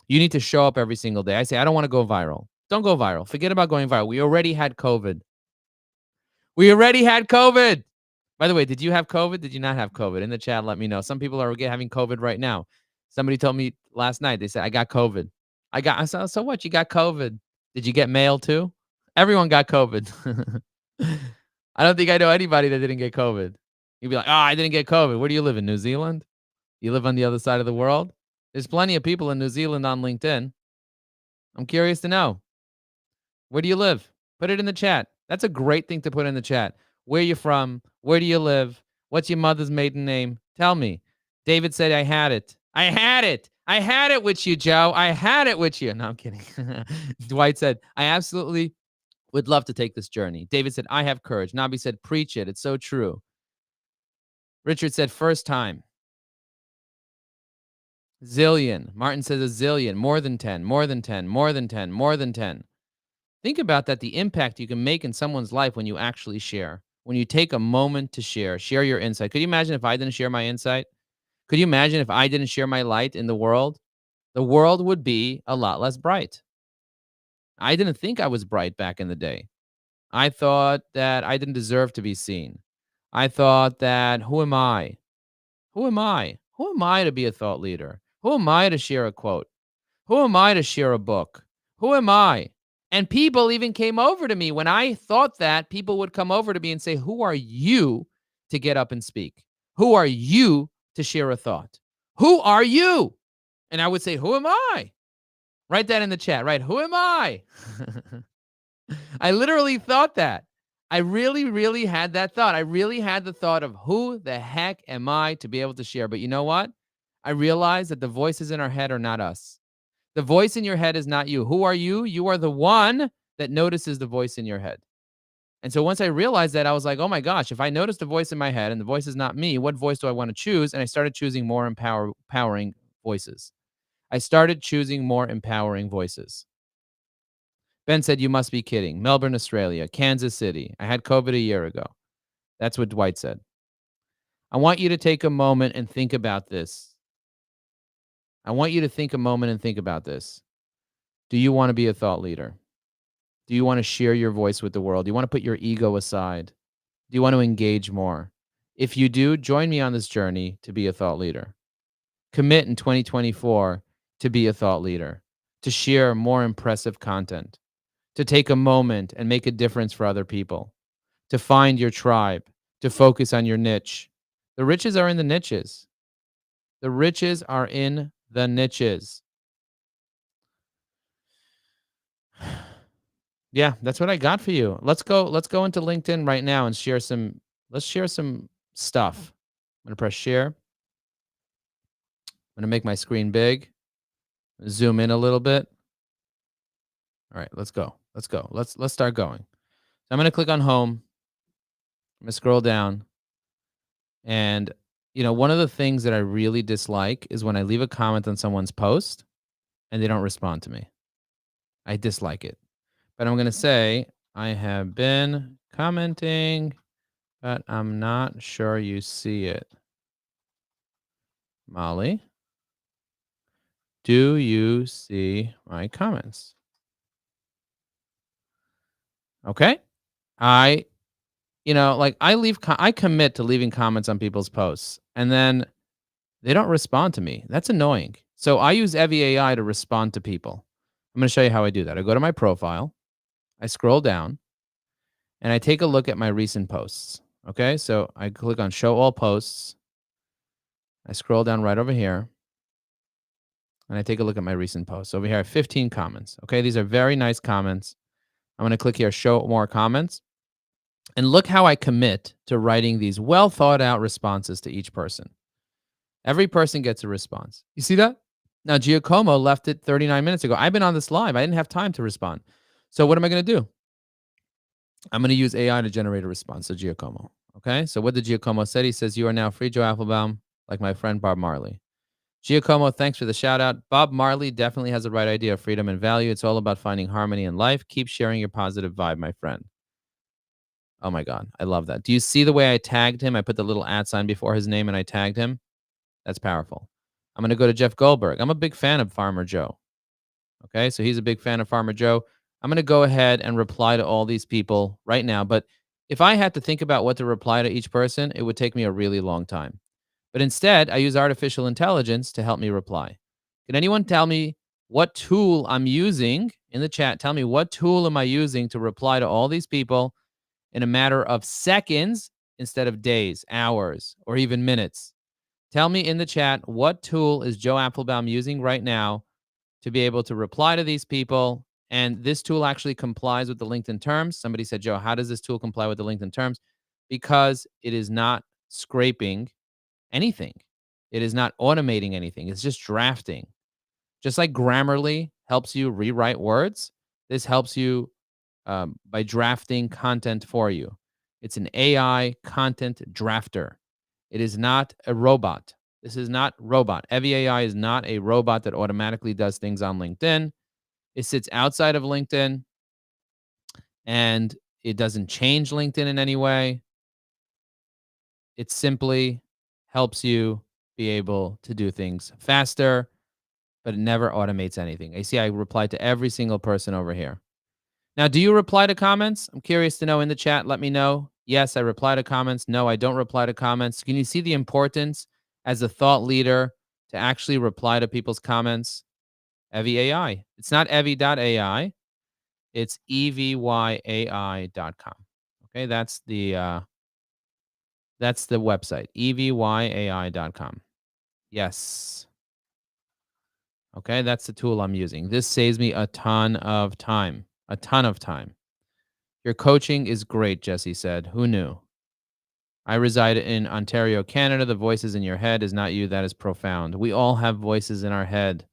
You need to show up every single day. I say, I don't want to go viral. Don't go viral. Forget about going viral. We already had COVID. We already had COVID. By the way, did you have COVID? Did you not have COVID? In the chat, let me know. Some people are having COVID right now. Somebody told me last night, they said, I got COVID. I said, so what? You got COVID. Did you get mail too? Everyone got COVID. I don't think I know anybody that didn't get COVID. You'd be like, oh, I didn't get COVID. Where do you live in New Zealand? You live on the other side of the world? There's plenty of people in New Zealand on LinkedIn. I'm curious to know. Where do you live? Put it in the chat. That's a great thing to put in the chat. Where you from? Where do you live? What's your mother's maiden name? Tell me. David said, I had it. I had it. I had it with you, Joe. I had it with you. No, I'm kidding. Dwight said, I absolutely would love to take this journey. David said, I have courage. Nabi said, preach it. It's so true. Richard said, first time. Zillion. Martin says a zillion. More than 10. More than 10. More than 10. More than 10. Think about that, the impact you can make in someone's life when you actually share, when you take a moment to share your insight. Could you imagine if I didn't share my insight? Could you imagine if I didn't share my light in the world? The world would be a lot less bright. I didn't think I was bright back in the day. I thought that I didn't deserve to be seen. I thought that, who am I? Who am I? Who am I to be a thought leader? Who am I to share a quote? Who am I to share a book? Who am I? And people even came over to me when I thought that. People would come over to me and say, who are you to get up and speak? Who are you to share a thought? Who are you? And I would say, who am I? Write that in the chat, right? Who am I? I literally thought that. I really, really had that thought. I really had the thought of who the heck am I to be able to share? But you know what? I realized that the voices in our head are not us. The voice in your head is not you. Who are you? You are the one that notices the voice in your head. And so once I realized that, I was like, oh my gosh, if I notice the voice in my head and the voice is not me, what voice do I want to choose? And I started choosing more empowering voices. I started choosing more empowering voices. Ben said, you must be kidding. Melbourne, Australia, Kansas City. I had COVID a year ago. That's what Dwight said. I want you to take a moment and think about this. I want you to think a moment and think about this. Do you want to be a thought leader? Do you want to share your voice with the world? Do you want to put your ego aside? Do you want to engage more? If you do, join me on this journey to be a thought leader. Commit in 2024 to be a thought leader, to share more impressive content, to take a moment and make a difference for other people, to find your tribe, to focus on your niche. The riches are in the niches. The riches are in the niches. Yeah, that's what I got for you. Let's go into LinkedIn right now and let's share some stuff. I'm going to press share. I'm going to make my screen big. Zoom in a little bit. All right, let's go. Let's go. Let's start going. So I'm going to click on home. I'm going to scroll down. And one of the things that I really dislike is when I leave a comment on someone's post and they don't respond to me. I dislike it. But I'm going to say, I have been commenting, but I'm not sure you see it. Molly, do you see my comments? Okay. I commit to leaving comments on people's posts and then they don't respond to me. That's annoying. So I use Evie AI to respond to people. I'm going to show you how I do that. I go to my profile, I scroll down, and I take a look at my recent posts. Okay, so I click on show all posts. I scroll down right over here, and I take a look at my recent posts. Over here, I have 15 comments. Okay, these are very nice comments. I'm going to click here, show more comments. And look how I commit to writing these well thought out responses to each person. Every person gets a response. You see that? Now, Giacomo left it 39 minutes ago. I've been on this live. I didn't have time to respond. So what am I going to do? I'm going to use AI to generate a response to Giacomo. Okay, so what did Giacomo say? He says, you are now free, Joe Apfelbaum, like my friend Bob Marley. Giacomo, thanks for the shout out. Bob Marley definitely has the right idea of freedom and value. It's all about finding harmony in life. Keep sharing your positive vibe, my friend. Oh my God, I love that. Do you see the way I tagged him? I put the little @ sign before his name and I tagged him. That's powerful. I'm going to go to Jeff Goldberg. I'm a big fan of Farmer Joe. Okay, so he's a big fan of Farmer Joe. I'm going to go ahead and reply to all these people right now. But if I had to think about what to reply to each person, it would take me a really long time. But instead, I use artificial intelligence to help me reply. Can anyone tell me what tool I'm using in the chat? Tell me, what tool am I using to reply to all these people in a matter of seconds instead of days, hours, or even minutes? Tell me in the chat, what tool is Joe Apfelbaum using right now to be able to reply to these people. And this tool actually complies with the LinkedIn terms. Somebody said, Joe, how does this tool comply with the LinkedIn terms? Because it is not scraping anything, it is not automating anything, it's just drafting. Just like Grammarly helps you rewrite words, this helps you by drafting content for you. It's an AI content drafter. It is not a robot. This is not robot. Evie AI is not a robot that automatically does things on LinkedIn. It sits outside of LinkedIn and it doesn't change LinkedIn in any way. It simply helps you be able to do things faster, but it never automates anything. I see I replied to every single person over here. Now, do you reply to comments? I'm curious to know in the chat. Let me know. Yes, I reply to comments. No, I don't reply to comments. Can you see the importance as a thought leader to actually reply to people's comments? Evie AI. It's not Evie.ai. It's evyai.com. Okay, that's the website, evyai.com. Yes. Okay, that's the tool I'm using. This saves me a ton of time. A ton of time. Your coaching is great, Jesse said. Who knew? I reside in Ontario, Canada. The voices in your head is not you. That is profound. We all have voices in our head.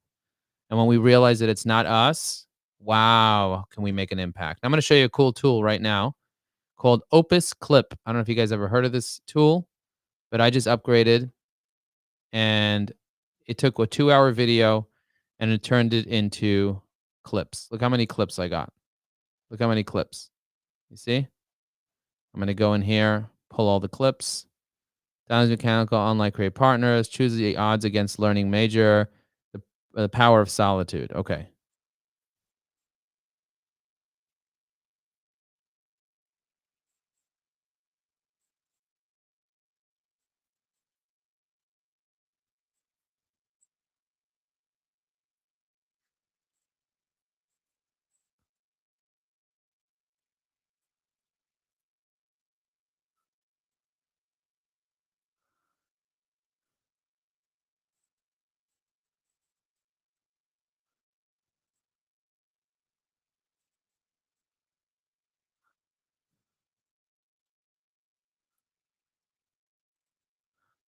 And when we realize that it's not us, wow, can we make an impact? I'm going to show you a cool tool right now called Opus Clip. I don't know if you guys ever heard of this tool, but I just upgraded and it took a 2-hour video and it turned it into clips. Look how many clips I got. Look how many clips. You see? I'm going to go in here, pull all the clips. Dynamics Mechanical, Online Create Partners, choose the odds against learning major, the power of solitude. Okay.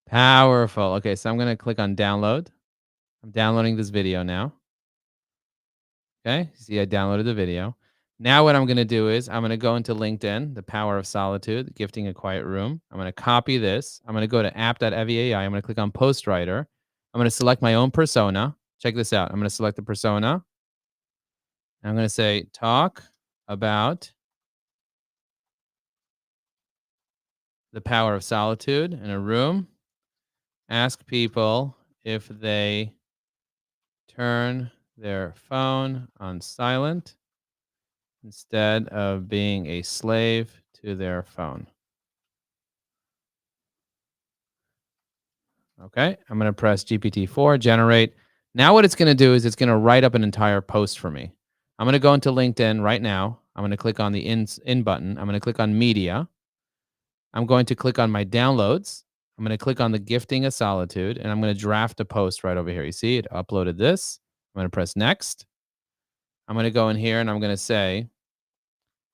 Powerful. Okay, so I'm going to click on download. I'm downloading this video now. Okay, see, I downloaded the video. Now, what I'm going to do is I'm going to go into LinkedIn, the power of solitude, gifting a quiet room. I'm going to copy this. I'm going to go to app.evai. I'm going to click on Post Writer. I'm going to select my own persona. Check this out. I'm going to select the persona. I'm going to say, talk about the power of solitude in a room. Ask people if they turn their phone on silent instead of being a slave to their phone. Okay, I'm going to press GPT-4, generate. Now what it's going to do is it's going to write up an entire post for me. I'm going to go into LinkedIn right now. I'm going to click on the in button. I'm going to click on media. I'm going to click on my downloads. I'm going to click on the gifting of solitude, and I'm going to draft a post right over here. You see it uploaded this. I'm going to press next. I'm going to go in here and I'm going to say,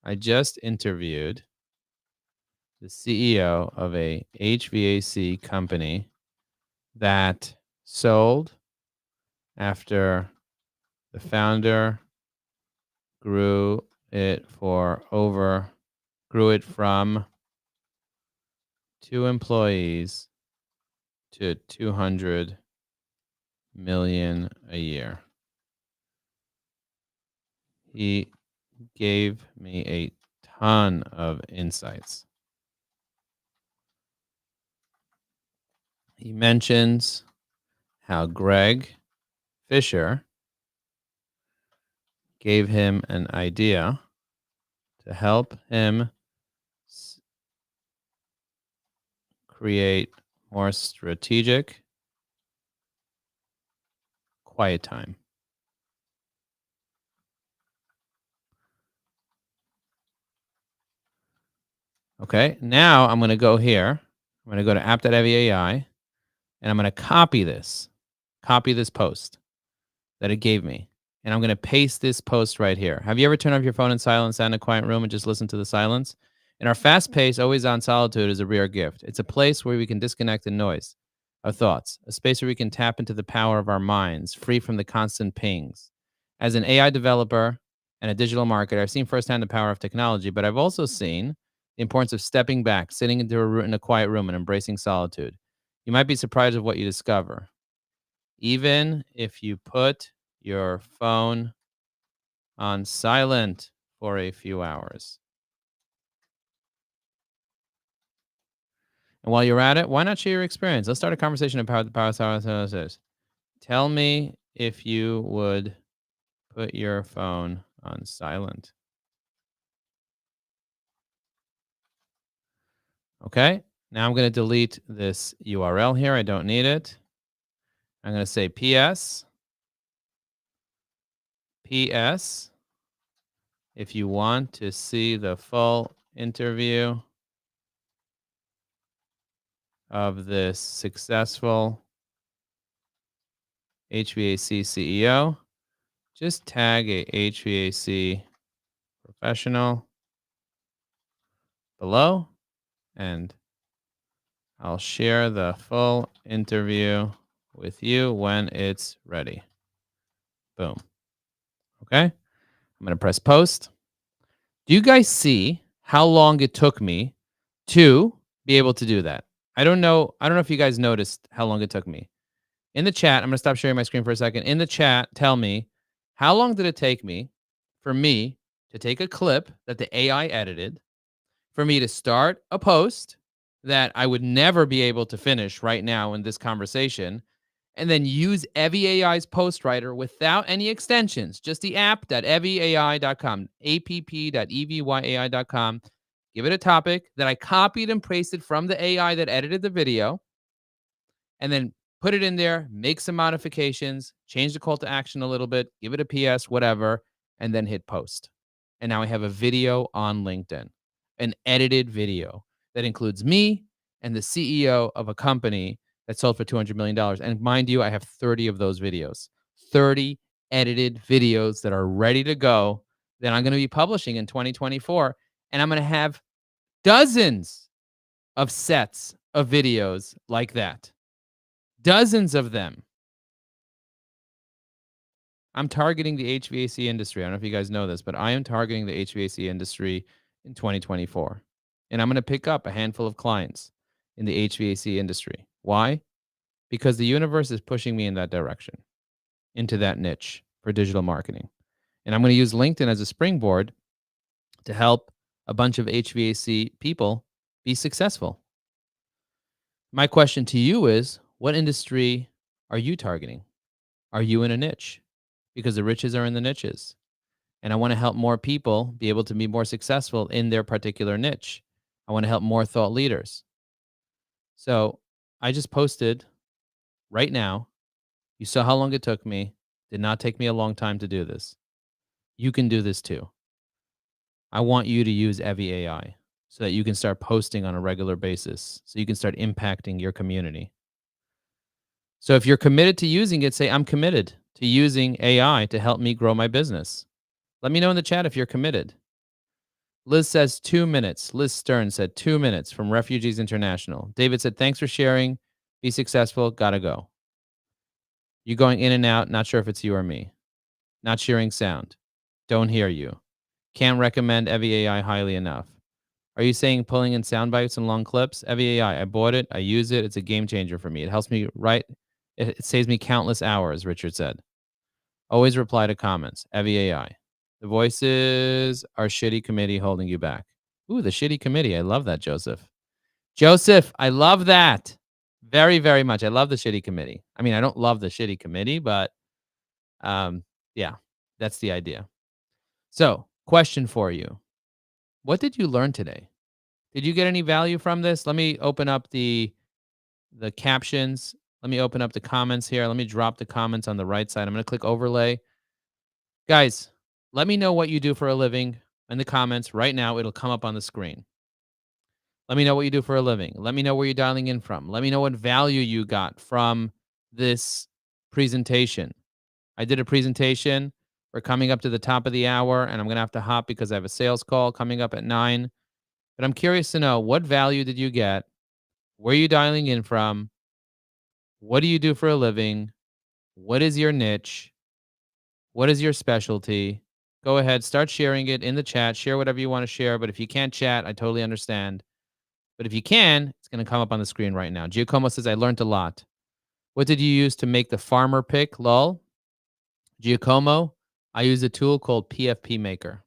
I just interviewed the CEO of a HVAC company that sold after the founder grew it from 2 employees to 200 million a year. He gave me a ton of insights. He mentions how Greg Fisher gave him an idea to help him create more strategic quiet time. Okay, now I'm going to go here. I'm going to go to app.evai, and I'm going to copy this post that it gave me. and I'm going to paste this post right here. Have you ever turned off your phone in silence, sat in a quiet room, and just listened to the silence? In our fast paced, always on solitude is a rare gift. It's a place where we can disconnect the noise of thoughts, a space where we can tap into the power of our minds, free from the constant pings. As an AI developer and a digital marketer, I've seen firsthand the power of technology, but I've also seen the importance of stepping back, sitting in a quiet room, and embracing solitude. You might be surprised at what you discover. Even if you put your phone on silent for a few hours. And while you're at it, why not share your experience? Let's start a conversation about the power of silence. Tell me if you would put your phone on silent. Okay. Now I'm going to delete this URL here. I don't need it. I'm going to say PS. PS. If you want to see the full interview of this successful HVAC CEO, just tag a HVAC professional below and I'll share the full interview with you when it's ready. Boom. Okay. I'm going to press post. Do you guys see how long it took me to be able to do that? I don't know. I don't know if you guys noticed how long it took me. In the chat, I'm going to stop sharing my screen for a second. In the chat, tell me, how long did it take me for me to take a clip that the AI edited, for me to start a post that I would never be able to finish right now in this conversation, and then use Evie AI's post writer without any extensions, just the app.evieai.com, app.evyi.com. Give it a topic that I copied and pasted from the AI that edited the video, and then put it in there, make some modifications, change the call to action a little bit, give it a PS, whatever, and then hit post. And now I have a video on LinkedIn, an edited video that includes me and the CEO of a company that sold for $200 million. And mind you, I have 30 of those videos, 30 edited videos that are ready to go that I'm going to be publishing in 2024. And I'm going to have dozens of sets of videos like that. Dozens of them. I'm targeting the HVAC industry. I don't know if you guys know this, but I am targeting the HVAC industry in 2024. And I'm going to pick up a handful of clients in the HVAC industry. Why? Because the universe is pushing me in that direction, into that niche for digital marketing. And I'm going to use LinkedIn as a springboard to help a bunch of HVAC people be successful. My question to you is, what industry are you targeting? Are you in a niche? Because the riches are in the niches. And I want to help more people be able to be more successful in their particular niche. I want to help more thought leaders. So I just posted right now. You saw how long it took me. Did not take me a long time to do this. You can do this too. I want you to use Evie AI so that you can start posting on a regular basis, so you can start impacting your community. So if you're committed to using it, say, I'm committed to using AI to help me grow my business. Let me know in the chat if you're committed. Liz says 2 minutes. Liz Stern said 2 minutes from Refugees International. David said, thanks for sharing. Be successful. Gotta go. You're going in and out. Not sure if it's you or me. Not sharing sound. Don't hear you. Can't recommend Evie AI highly enough. Are you saying pulling in sound bites and long clips? Evie AI, I bought it. I use it. It's a game changer for me. It helps me write. It saves me countless hours, Richard said. Always reply to comments. Evie AI. The voices are shitty committee holding you back. Ooh, the shitty committee. I love that, Joseph. Joseph, I love that. Very, very much. I love the shitty committee. I mean, I don't love the shitty committee, but yeah, that's the idea. So, question for you. What did you learn today? Did you get any value from this? Let me open up the captions. Let me open up the comments here. Let me drop the comments on the right side. I'm going to click overlay. Guys, let me know what you do for a living in the comments right now. It'll come up on the screen. Let me know what you do for a living. Let me know where you're dialing in from. Let me know what value you got from this presentation. I did a presentation We're coming up to the top of the hour, and I'm going to have to hop because I have a sales call coming up at 9. But I'm curious to know, what value did you get? Where are you dialing in from? What do you do for a living? What is your niche? What is your specialty? Go ahead, start sharing it in the chat. Share whatever you want to share. But if you can't chat, I totally understand. But if you can, it's going to come up on the screen right now. Giacomo says, I learned a lot. What did you use to make the farmer pick? Lol. Giacomo, I use a tool called PFP Maker.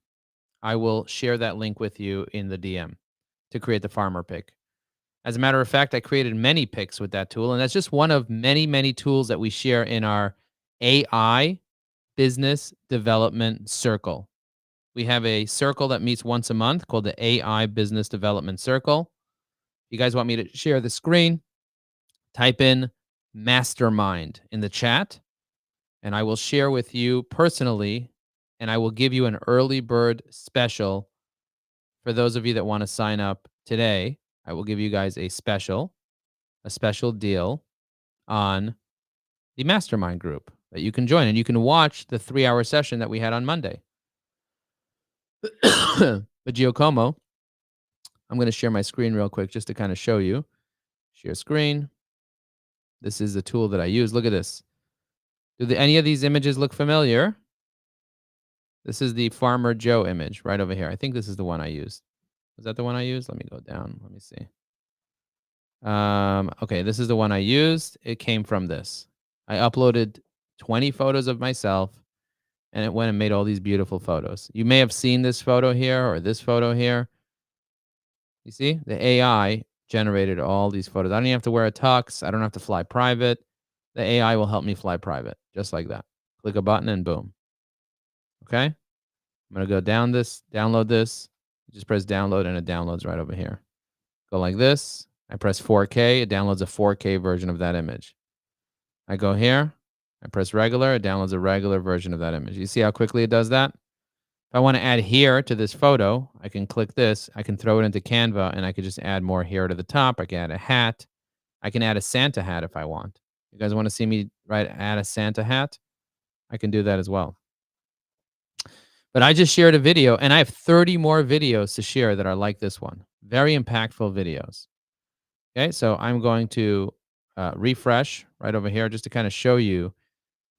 I will share that link with you in the DM to create the farmer pick. As a matter of fact, I created many picks with that tool, and that's just one of many, many tools that we share in our AI business development circle. We have a circle that meets once a month called the AI Business Development Circle. If you guys want me to share the screen, type in mastermind in the chat, and I will share with you personally, and I will give you an early bird special for those of you that want to sign up today. I will give you guys a special deal on the mastermind group that you can join, and you can watch the 3-hour session that we had on Monday. But Giacomo, I'm going to share my screen real quick just to kind of show you. Share screen. This is the tool that I use. Look at this. Do any of these images look familiar? This is the Farmer Joe image right over here. I think this is the one I used. Was that the one I used? Let me go down. Let me see. Okay, this is the one I used. It came from this. I uploaded 20 photos of myself, and it went and made all these beautiful photos. You may have seen this photo here or this photo here. You see, the AI generated all these photos. I don't even have to wear a tux. I don't have to fly private. The AI will help me fly private, just like that. Click a button and boom. Okay. I'm going to go down this, download this. Just press download and it downloads right over here. Go like this. I press 4K. It downloads a 4K version of that image. I go here. I press regular. It downloads a regular version of that image. You see how quickly it does that? If I want to add hair to this photo, I can click this. I can throw it into Canva, and I could just add more hair to the top. I can add a hat. I can add a Santa hat if I want. You guys want to see me add a Santa hat? I can do that as well. But I just shared a video, and I have 30 more videos to share that are like this one. Very impactful videos. Okay, so I'm going to refresh right over here just to kind of show you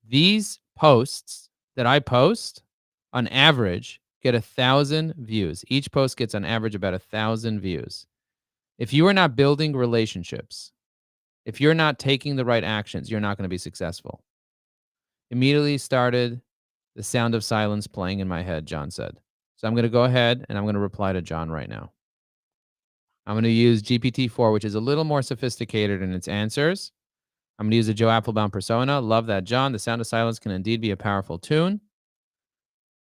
these posts that I post on average get 1,000 views. Each post gets on average about 1,000 views. If you are not building relationships, if you're not taking the right actions, you're not going to be successful. Immediately started the sound of silence playing in my head, John said. So I'm going to go ahead and I'm going to reply to John right now. I'm going to use GPT-4, which is a little more sophisticated in its answers. I'm going to use the Joe Apfelbaum persona. Love that, John. The sound of silence can indeed be a powerful tune.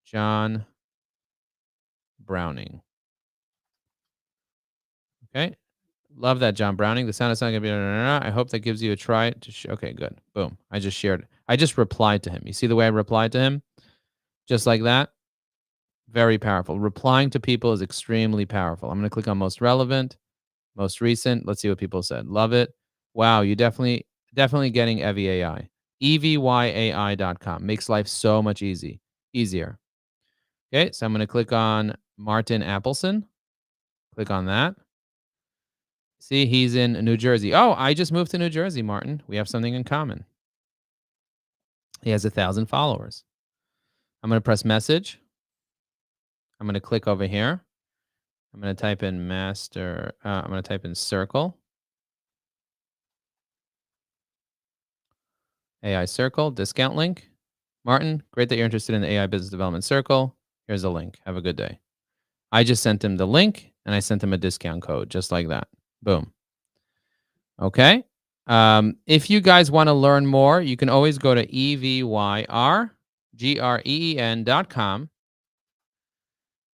John Browning. Okay. Love that, John Browning. The sound is not going to be. I hope that gives you a try. Okay, good. Boom. I just shared. I just replied to him. You see the way I replied to him? Just like that. Very powerful. Replying to people is extremely powerful. I'm going to click on most relevant, most recent. Let's see what people said. Love it. Wow, you definitely getting Evy AI. EVYAI.com. Makes life so much easier. Okay, so I'm going to click on Martin Appleson. Click on that. See, he's in New Jersey. Oh, I just moved to New Jersey, Martin. We have something in common. He has 1,000 followers. I'm going to press message. I'm going to click over here. I'm going to type in I'm going to type in circle. AI circle, discount link. Martin, great that you're interested in the AI business development circle. Here's a link. Have a good day. I just sent him the link and I sent him a discount code just like that. Boom. Okay. If you guys want to learn more, you can always go to EVYRGREEN.com.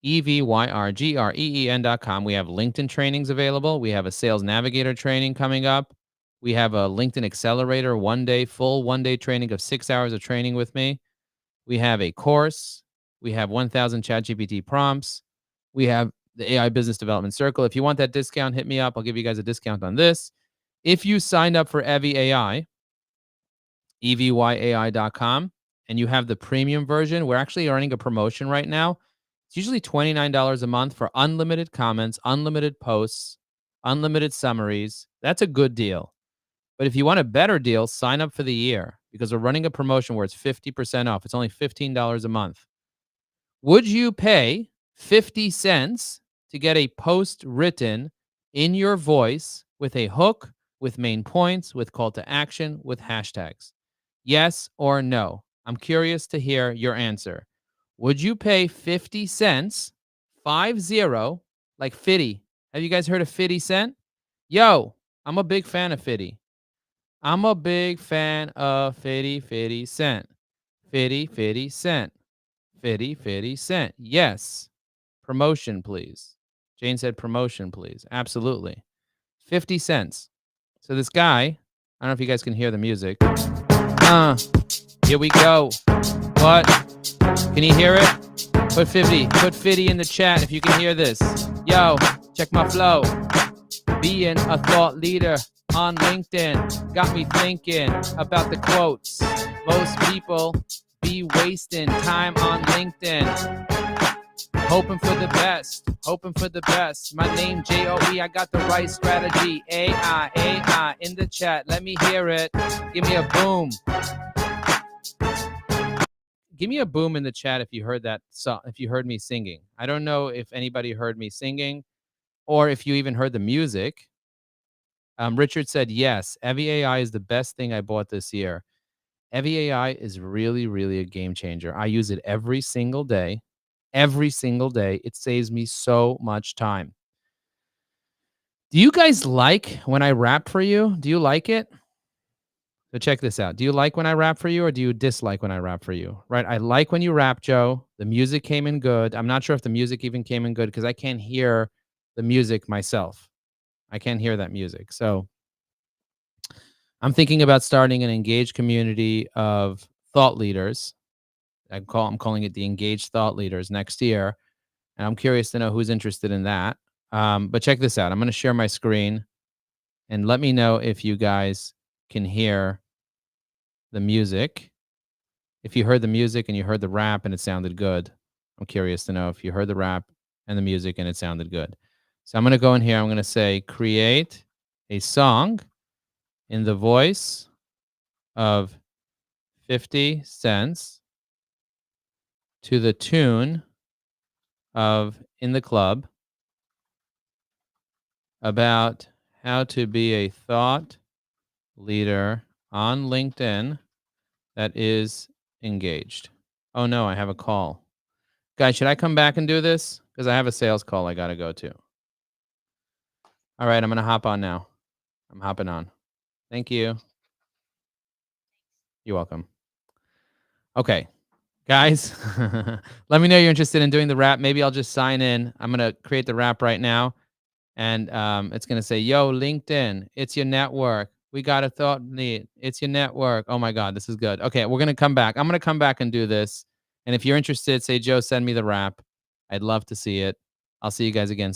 EVYRGREEN.com. We have LinkedIn trainings available. We have a sales navigator training coming up. We have a LinkedIn accelerator full one day training of 6 hours of training with me. We have a course. We have 1,000 ChatGPT prompts. We have the AI business development circle. If you want that discount, hit me up. I'll give you guys a discount on this. If you signed up for Evy AI, EVYAI.com, and you have the premium version, we're actually running a promotion right now. It's usually $29 a month for unlimited comments, unlimited posts, unlimited summaries. That's a good deal. But if you want a better deal, sign up for the year because we're running a promotion where it's 50% off. It's only $15 a month. Would you pay 50 cents to get a post written in your voice with a hook, with main points, with call to action, with hashtags? Yes or no? I'm curious to hear your answer. Would you pay 50 cents, 50, like 50? Have you guys heard of 50 Cent? Yo, I'm a big fan of 50. I'm a big fan of 50 Cent. 50 Cent. 50 Cent. Yes. Promotion, please. Jane said promotion, please. Absolutely. 50 cents. So this guy, I don't know if you guys can hear the music. Here we go. What? Can you hear it? Put 50 in the chat if you can hear this. Yo, check my flow. Being a thought leader on LinkedIn got me thinking about the quotes. Most people be wasting time on LinkedIn. Hoping for the best, hoping for the best. My name J-O-E, I got the right strategy. AI in the chat. Let me hear it. Give me a boom. Give me a boom in the chat if you heard that song, if you heard me singing. I don't know if anybody heard me singing or if you even heard the music. Richard said, yes, Evie AI is the best thing I bought this year. Evie AI is really, really a game changer. I use it every single day. Every single day. It saves me so much time. Do you guys like when I rap for you? Do you like it? So check this out. Do you like when I rap for you or do you dislike when I rap for you? Right? I like when you rap, Joe. The music came in good. I'm not sure if the music even came in good because I can't hear the music myself. I can't hear that music. So I'm thinking about starting an engaged community of thought leaders. I'm calling it the Engaged Thought Leaders next year. And I'm curious to know who's interested in that. But check this out. I'm going to share my screen and let me know if you guys can hear the music. If you heard the music and you heard the rap and it sounded good, I'm curious to know if you heard the rap and the music and it sounded good. So I'm going to go in here. I'm going to say, create a song in the voice of 50 cents to the tune of In the Club about how to be a thought leader on LinkedIn that is engaged. Oh no, I have a call. Guys, should I come back and do this? Because I have a sales call I got to go to. All right, I'm going to hop on now. I'm hopping on. Thank you. You're welcome. Okay, guys, let me know you're interested in doing the rap. Maybe I'll just sign in. I'm going to create the rap right now. And it's going to say, yo, LinkedIn, it's your network. We got a thought lead. It's your network. Oh, my God, this is good. Okay, we're going to come back. I'm going to come back and do this. And if you're interested, say, Joe, send me the rap. I'd love to see it. I'll see you guys again soon.